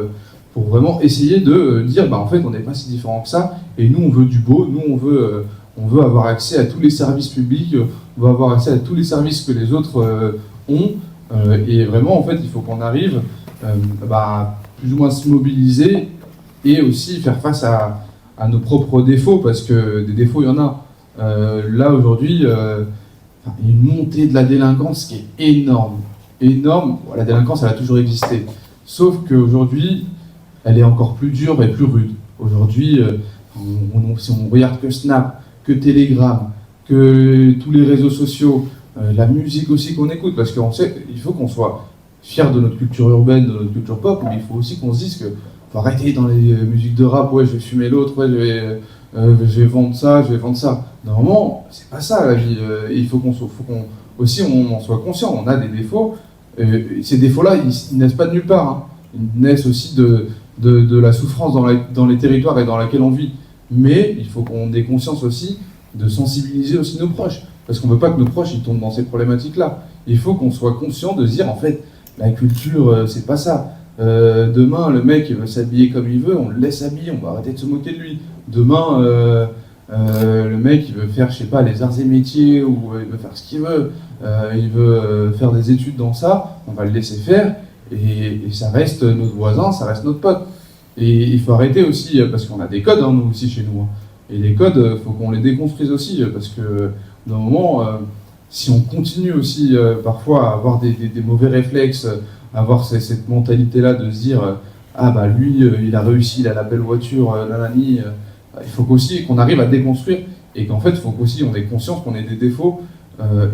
vraiment essayer de dire, en fait, on n'est pas si différents que ça, et nous, on veut du beau, nous, on veut avoir accès à tous les services publics, on veut avoir accès à tous les services que les autres ont, et vraiment, en fait, il faut qu'on arrive plus ou moins se mobiliser et aussi faire face à nos propres défauts, parce que des défauts, il y en a. Là, aujourd'hui, il y a une montée de la délinquance qui est énorme. Énorme. La délinquance, elle a toujours existé. Sauf qu'aujourd'hui, elle est encore plus dure et plus rude. Aujourd'hui, si on regarde que Snap, que Telegram, que tous les réseaux sociaux, la musique aussi qu'on écoute, parce qu'on sait qu'il faut qu'on soit fiers de notre culture urbaine, de notre culture pop, mais il faut aussi qu'on se dise qu'il faut arrêter dans les musiques de rap, ouais, je vais fumer l'autre, ouais, je vais vendre ça, je vais vendre ça. Normalement, c'est pas ça la vie. Il faut qu'on aussi on en soit conscient. On a des défauts. Ces défauts-là, ils naissent pas de nulle part. Hein. Ils naissent aussi de la souffrance dans les territoires et dans lesquels on vit. Mais il faut qu'on ait conscience aussi de sensibiliser aussi nos proches. Parce qu'on veut pas que nos proches ils tombent dans ces problématiques-là. Il faut qu'on soit conscient de se dire, en fait, la culture, c'est pas ça. Demain, le mec il veut s'habiller comme il veut, on le laisse habiller, on va arrêter de se moquer de lui. Demain, le mec il veut faire, je sais pas, les arts et métiers, ou il veut faire ce qu'il veut, il veut faire des études dans ça, on va le laisser faire, et ça reste notre voisin, ça reste notre pote. Et il faut arrêter aussi, parce qu'on a des codes, hein, nous aussi chez nous, hein. Et les codes, faut qu'on les déconstruise aussi, parce que d'un moment, si on continue aussi parfois à avoir des mauvais réflexes, à avoir cette mentalité-là de se dire lui, il a réussi, il a la belle voiture, nanani, il faut aussi qu'on arrive à déconstruire, et qu'en fait, il faut qu'aussi on ait conscience qu'on ait des défauts,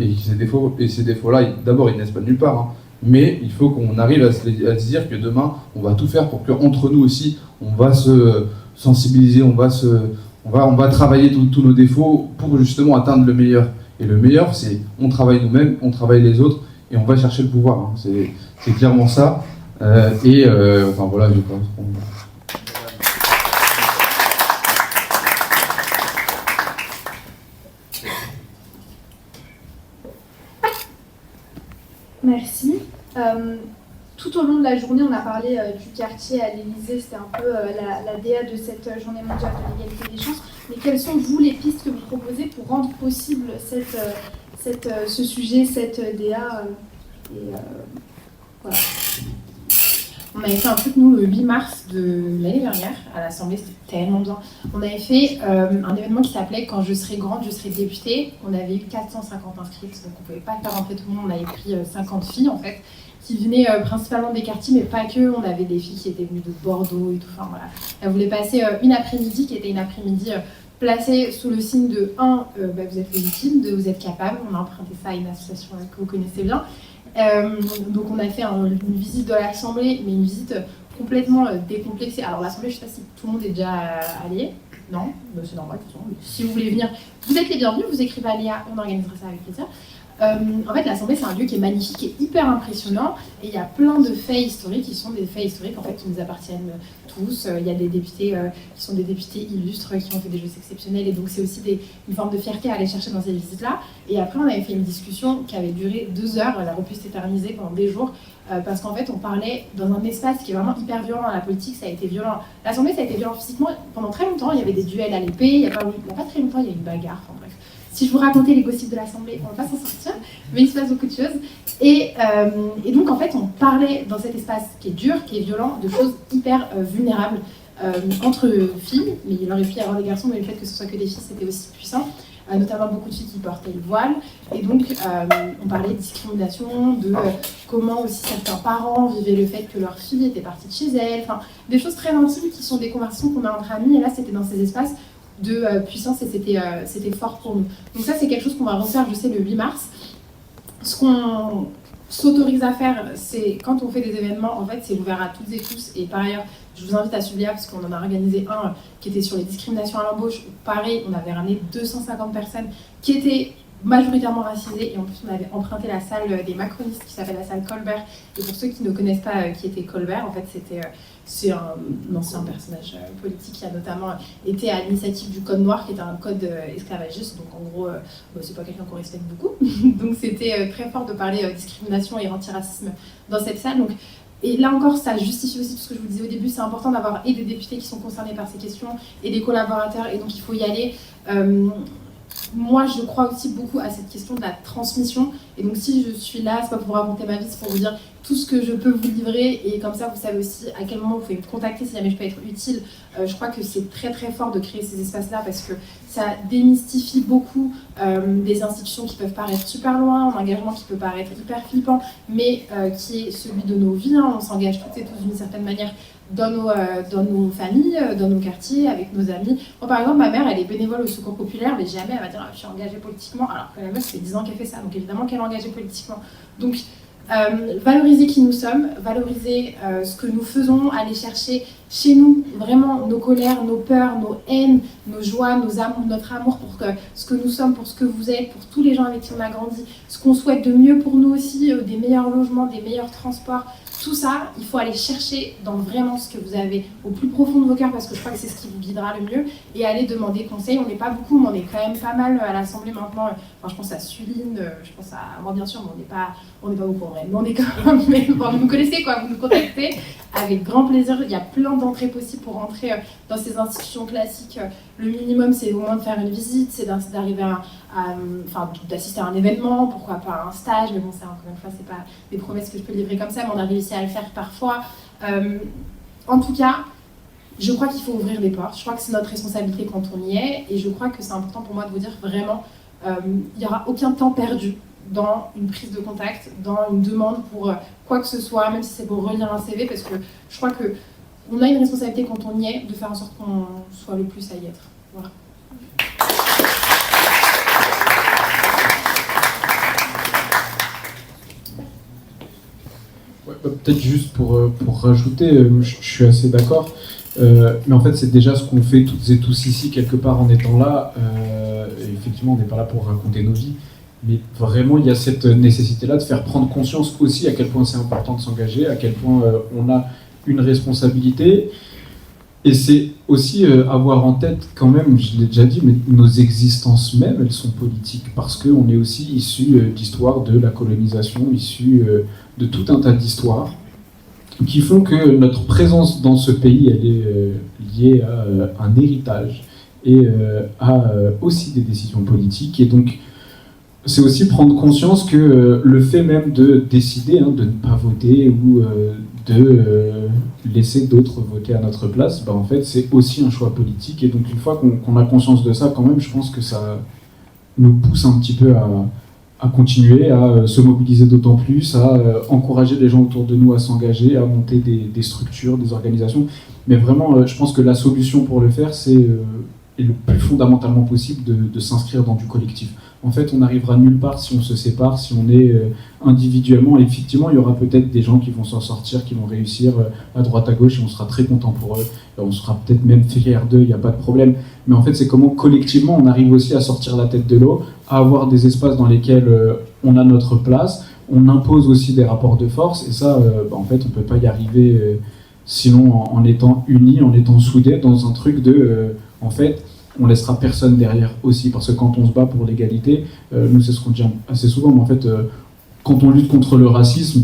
et ces défauts-là, d'abord, ils naissent pas de nulle part, hein, mais il faut qu'on arrive à se dire que demain, on va tout faire pour qu'entre nous aussi, on va se sensibiliser, on va travailler tous nos défauts pour justement atteindre le meilleur. Et le meilleur, c'est on travaille nous-mêmes, on travaille les autres, et on va chercher le pouvoir. Hein. C'est clairement ça. Enfin voilà, je pense qu'on... Merci. Tout au long de la journée, on a parlé du quartier à l'Élysée, c'était un peu la DA de cette journée mondiale de l'égalité des chances. Mais quelles sont, vous, les pistes que vous proposez pour rendre possible ce sujet, cette DA voilà. On avait fait un truc, nous, le 8 mars de l'année dernière, à l'Assemblée, c'était tellement bien. On avait fait un événement qui s'appelait « Quand je serai grande, je serai députée ». On avait eu 450 inscrites, donc on ne pouvait pas faire rentrer tout le monde. On avait pris 50 filles, en fait, qui venaient principalement des quartiers, mais pas que. On avait des filles qui étaient venues de Bordeaux et tout. Enfin, voilà. Elles voulaient passer une après-midi, qui était une après-midi placée sous le signe de 1, vous êtes légitime, 2, vous êtes capable. On a emprunté ça à une association que vous connaissez bien. Donc on a fait une visite de l'Assemblée, mais une visite complètement décomplexée. Alors l'Assemblée, je ne sais pas si tout le monde est déjà allé. Non, c'est normal, de toute façon. Si vous voulez venir, vous êtes les bienvenus, vous écrivez à Léa, on organisera ça avec plaisir. En fait, l'Assemblée, c'est un lieu qui est magnifique et hyper impressionnant. Et il y a plein de faits historiques qui sont des faits historiques en fait, qui nous appartiennent tous. Il y a des députés qui sont des députés illustres, qui ont fait des choses exceptionnelles. Et donc, c'est aussi une forme de fierté à aller chercher dans ces visites-là. Et après, on avait fait une discussion qui avait duré 2 heures. Elle a pu s'éterniser pendant des jours. Parce qu'en fait, on parlait dans un espace qui est vraiment hyper violent. La politique, ça a été violent. L'Assemblée, ça a été violent physiquement. Pendant très longtemps, il y avait des duels à l'épée. Il n'y a pas très longtemps, il y a eu une bagarre. Enfin, bref. Si je vous racontais les gossips de l'Assemblée, on ne va pas s'en sortir, mais il se passe beaucoup de choses. Et donc, en fait, on parlait dans cet espace qui est dur, qui est violent, de choses hyper vulnérables entre filles. Mais il aurait pu y avoir des garçons, mais le fait que ce soit que des filles, c'était aussi puissant. Notamment beaucoup de filles qui portaient le voile. Et donc, on parlait de discrimination, de comment aussi certains parents vivaient le fait que leur fille était partie de chez elle. Enfin, des choses très intimes qui sont des conversations qu'on a entre amis. Et là, c'était dans ces espaces de puissance et c'était fort pour nous. Donc ça, c'est quelque chose qu'on va refaire, je sais, le 8 mars. Ce qu'on s'autorise à faire, c'est quand on fait des événements, en fait, c'est ouvert à toutes et tous. Et par ailleurs, je vous invite à suivre Léa, parce qu'on en a organisé un qui était sur les discriminations à l'embauche. Pareil, on avait ramené 250 personnes qui étaient majoritairement racisées, et en plus on avait emprunté la salle des macronistes qui s'appelle la salle Colbert. Et pour ceux qui ne connaissent pas qui était Colbert, en fait c'est un ancien personnage politique qui a notamment été à l'initiative du Code Noir, qui était un code esclavagiste, donc en gros c'est pas quelqu'un qu'on respecte beaucoup. Donc c'était très fort de parler discrimination et antiracisme dans cette salle. Donc, et là encore, ça justifie aussi tout ce que je vous disais au début, c'est important d'avoir et des députés qui sont concernés par ces questions, et des collaborateurs, et donc il faut y aller. Moi, je crois aussi beaucoup à cette question de la transmission. Et donc, si je suis là, c'est pas pour vous raconter ma vie, c'est pour vous dire tout ce que je peux vous livrer. Et comme ça, vous savez aussi à quel moment vous pouvez me contacter si jamais je peux être utile. Je crois que c'est très très fort de créer ces espaces-là parce que ça démystifie beaucoup des institutions qui peuvent paraître super loin, un engagement qui peut paraître hyper flippant, mais qui est celui de nos vies. Hein. On s'engage toutes et tous d'une certaine manière dans nos familles, dans nos quartiers, avec nos amis. Moi, par exemple, ma mère, elle est bénévole au Secours Populaire, mais jamais elle va dire « je suis engagée politiquement », alors que la meuf, ça fait 10 ans qu'elle fait ça, donc évidemment qu'elle est engagée politiquement. Donc, valoriser qui nous sommes, valoriser ce que nous faisons, aller chercher chez nous vraiment nos colères, nos peurs, nos haines, nos joies, nos amours, notre amour pour ce que nous sommes, pour ce que vous êtes, pour tous les gens avec qui on a grandi, ce qu'on souhaite de mieux pour nous aussi, des meilleurs logements, des meilleurs transports. Tout ça, il faut aller chercher dans vraiment ce que vous avez au plus profond de vos cœurs, parce que je crois que c'est ce qui vous guidera le mieux, et aller demander conseil. On n'est pas beaucoup, mais on est quand même pas mal à l'Assemblée maintenant. Enfin, je pense à Suline, je pense à moi bien sûr, mais on n'est pas beaucoup en vrai. Mais on est quand même, mais bon, vous nous connaissez quoi, vous nous contactez avec grand plaisir. Il y a plein d'entrées possibles pour rentrer dans ces institutions classiques. Le minimum, c'est au moins de faire une visite, c'est d'arriver d'assister à un événement, pourquoi pas un stage, mais bon, ça encore une fois, c'est pas des promesses que je peux livrer comme ça, mais on a réussi à le faire parfois. En tout cas, je crois qu'il faut ouvrir les portes, je crois que c'est notre responsabilité quand on y est, et je crois que c'est important pour moi de vous dire vraiment, il n'y aura aucun temps perdu dans une prise de contact, dans une demande pour quoi que ce soit, même si c'est pour relire un CV, parce que je crois qu'on a une responsabilité quand on y est, de faire en sorte qu'on soit le plus à y être. Voilà. Ouais, peut-être juste pour rajouter, je suis assez d'accord, mais en fait c'est déjà ce qu'on fait toutes et tous ici quelque part en étant là. Et effectivement, on n'est pas là pour raconter nos vies, Mais vraiment, il y a cette nécessité-là de faire prendre conscience aussi à quel point c'est important de s'engager, à quel point on a une responsabilité. Et c'est aussi avoir en tête quand même, je l'ai déjà dit, mais nos existences mêmes, elles sont politiques, parce qu'on est aussi issus d'histoires de la colonisation, issus de tout un tas d'histoires, qui font que notre présence dans ce pays, elle est liée à un héritage et à aussi des décisions politiques. Et donc, c'est aussi prendre conscience que le fait même de décider de ne pas voter ou de laisser d'autres voter à notre place, en fait, c'est aussi un choix politique. Et donc, une fois qu'on a conscience de ça, quand même, je pense que ça nous pousse un petit peu à continuer, à se mobiliser d'autant plus, à encourager les gens autour de nous à s'engager, à monter des structures, des organisations. Mais vraiment, je pense que la solution pour le faire, c'est le plus fondamentalement possible de s'inscrire dans du collectif. En fait, on n'arrivera nulle part si on se sépare, si on est individuellement. Et effectivement, il y aura peut-être des gens qui vont s'en sortir, qui vont réussir à droite à gauche, et on sera très content pour eux. Et on sera peut-être même fiers d'eux, il n'y a pas de problème. Mais en fait, c'est comment collectivement on arrive aussi à sortir la tête de l'eau, à avoir des espaces dans lesquels on a notre place. On impose aussi des rapports de force, et ça, en fait, on ne peut pas y arriver sinon en étant unis, en étant soudés dans un truc de... en fait, on laissera personne derrière aussi, parce que quand on se bat pour l'égalité, nous c'est ce qu'on dit assez souvent, mais en fait, quand on lutte contre le racisme,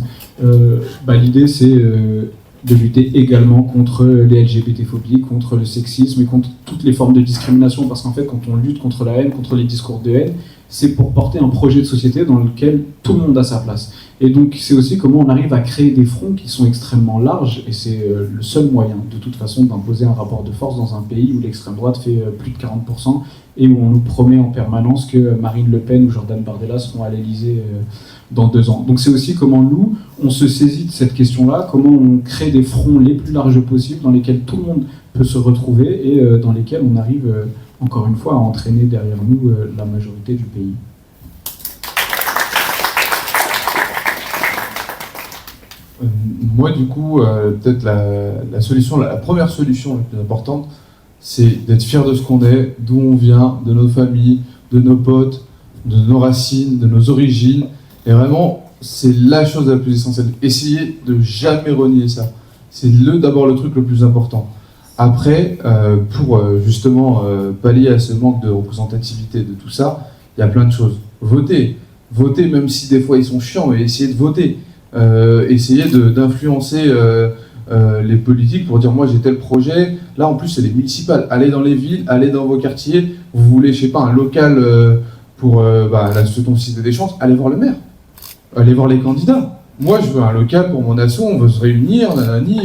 l'idée c'est de lutter également contre les LGBT-phobies, contre le sexisme et contre toutes les formes de discrimination, parce qu'en fait, quand on lutte contre la haine, contre les discours de haine, c'est pour porter un projet de société dans lequel tout le monde a sa place. Et donc, c'est aussi comment on arrive à créer des fronts qui sont extrêmement larges, et c'est le seul moyen, de toute façon, d'imposer un rapport de force dans un pays où l'extrême droite fait plus de 40%, et où on nous promet en permanence que Marine Le Pen ou Jordan Bardella seront à l'Élysée dans 2 ans. Donc c'est aussi comment nous, on se saisit de cette question-là, comment on crée des fronts les plus larges possibles, dans lesquels tout le monde peut se retrouver, et dans lesquels on arrive... encore une fois, à entraîner derrière nous la majorité du pays. Moi, du coup, peut-être la première solution la plus importante, c'est d'être fier de ce qu'on est, d'où on vient, de nos familles, de nos potes, de nos racines, de nos origines. Et vraiment, c'est la chose la plus essentielle. Essayez de jamais renier ça. C'est d'abord le truc le plus important. Après, pour justement pallier à ce manque de représentativité de tout ça, il y a plein de choses. Votez, même si des fois ils sont chiants, mais essayez de voter. Essayez d'influencer les politiques pour dire moi j'ai tel projet. Là en plus c'est les municipales. Allez dans les villes, allez dans vos quartiers. Vous voulez, je sais pas, un local pour la Cité des Chances, allez voir le maire. Allez voir les candidats. Moi je veux un local pour mon asso, on veut se réunir, nanani.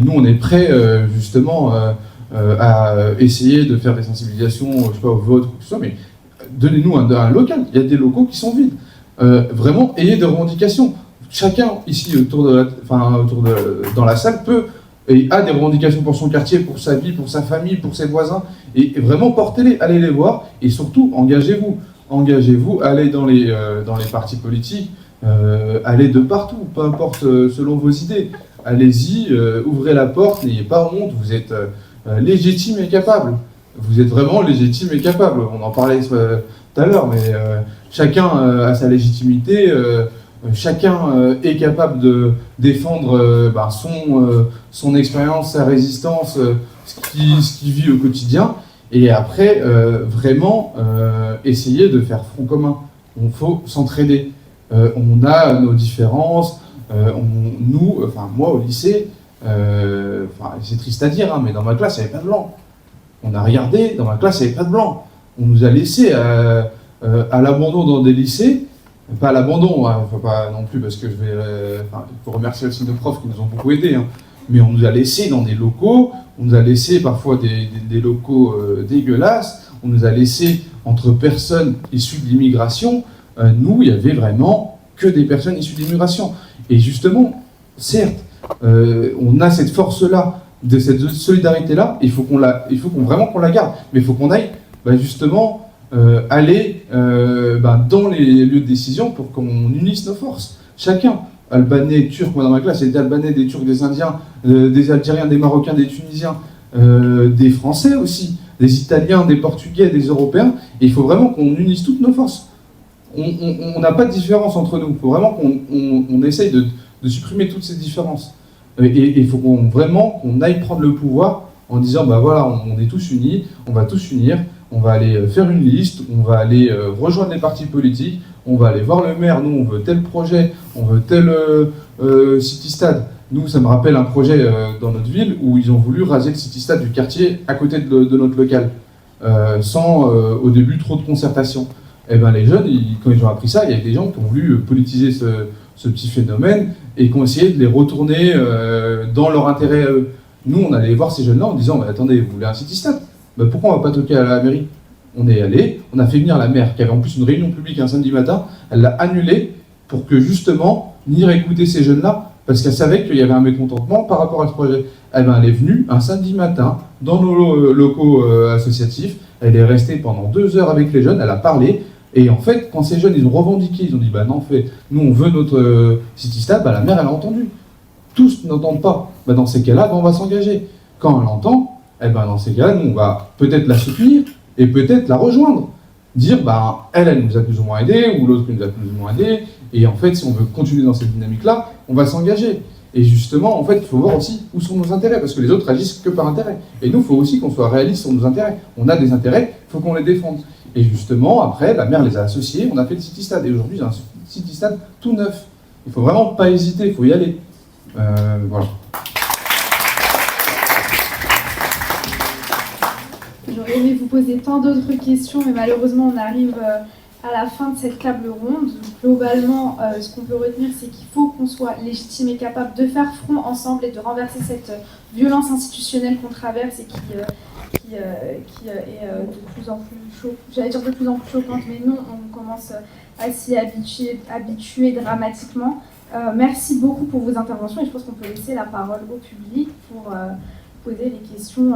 Nous, on est prêts justement à essayer de faire des sensibilisations, je sais pas, au vote ou tout ça, mais donnez-nous un local. Il y a des locaux qui sont vides. Vraiment, ayez des revendications. Chacun ici dans la salle peut et a des revendications pour son quartier, pour sa vie, pour sa famille, pour ses voisins, et vraiment portez-les, allez les voir, et surtout engagez-vous. Engagez-vous, allez dans les partis politiques, allez de partout, peu importe selon vos idées. Allez-y, ouvrez la porte, n'ayez pas honte, vous êtes légitime et capable. Vous êtes vraiment légitime et capable. On en parlait tout à l'heure, mais chacun a sa légitimité, chacun est capable de défendre son expérience, sa résistance, ce qu'il vit au quotidien. Et après, vraiment, essayer de faire front commun. Il faut s'entraider. On a nos différences. Moi au lycée, c'est triste à dire, mais dans ma classe il n'y avait pas de blanc. On a regardé, dans ma classe il n'y avait pas de blanc. On nous a laissés à l'abandon dans des lycées, pas à l'abandon, faut pas non plus parce que il faut remercier aussi nos profs qui nous ont beaucoup aidés, mais on nous a laissés dans des locaux, on nous a laissés parfois des locaux dégueulasses, on nous a laissés entre personnes issues de l'immigration. Nous, il y avait vraiment que des personnes issues de l'immigration. Et justement, certes, on a cette force-là, de cette solidarité-là, il faut vraiment qu'on la garde, mais il faut qu'on aille justement aller dans les lieux de décision pour qu'on unisse nos forces. Chacun, Albanais, Turcs, moi dans ma classe, il y a des Albanais, des Turcs, des Indiens, des Algériens, des Marocains, des Tunisiens, des Français aussi, des Italiens, des Portugais, des Européens, et il faut vraiment qu'on unisse toutes nos forces. on n'a pas de différence entre nous. Il faut vraiment qu'on essaye de supprimer toutes ces différences. Et il faut vraiment qu'on aille prendre le pouvoir en disant, bah voilà, on est tous unis, on va tous unir, on va aller faire une liste, on va aller rejoindre les partis politiques, on va aller voir le maire, nous on veut tel projet, on veut tel city-stade. Nous, ça me rappelle un projet dans notre ville où ils ont voulu raser le city-stade du quartier à côté de notre local, sans au début trop de concertation. Et ben les jeunes, quand ils ont appris ça, il y a des gens qui ont voulu politiser ce petit phénomène et qui ont essayé de les retourner dans leur intérêt à eux. Nous, on allait voir ces jeunes-là en disant, attendez, vous voulez un city-stade ? Pourquoi on ne va pas toquer à la mairie ? On est allé, on a fait venir la maire, qui avait en plus une réunion publique un samedi matin, elle l'a annulée pour que justement, venir écouter ces jeunes-là, parce qu'elle savait qu'il y avait un mécontentement par rapport à ce projet. Elle est venue un samedi matin dans nos locaux associatifs, elle est restée pendant 2 heures avec les jeunes, elle a parlé, et en fait, quand ces jeunes, ils ont revendiqué, ils ont dit, non, en fait, nous on veut notre city-stade, la maire, elle a entendu. Tous n'entendent pas. Dans ces cas-là, on va s'engager. Quand elle entend, dans ces cas-là, nous, on va peut-être la soutenir et peut-être la rejoindre. Dire, elle nous a plus ou moins aidés, ou l'autre nous a plus ou moins aidés, et en fait, si on veut continuer dans cette dynamique-là, on va s'engager. Et justement, en fait, il faut voir aussi où sont nos intérêts, parce que les autres agissent que par intérêt. Et nous, il faut aussi qu'on soit réaliste sur nos intérêts. On a des intérêts, il faut qu'on les défende. Et justement, après, la maire les a associés, on a fait le city-stade. Et aujourd'hui, j'ai un city-stade tout neuf. Il ne faut vraiment pas hésiter, il faut y aller. Voilà. J'aurais aimé vous poser tant d'autres questions, mais malheureusement, on arrive à la fin de cette table ronde. Globalement, ce qu'on peut retenir, c'est qu'il faut qu'on soit légitime et capable de faire front ensemble et de renverser cette violence institutionnelle qu'on traverse et qui est de plus en plus choquante. J'allais dire de plus en plus choquante, mais non, on commence à s'y habituer dramatiquement. Merci beaucoup pour vos interventions et je pense qu'on peut laisser la parole au public pour poser les questions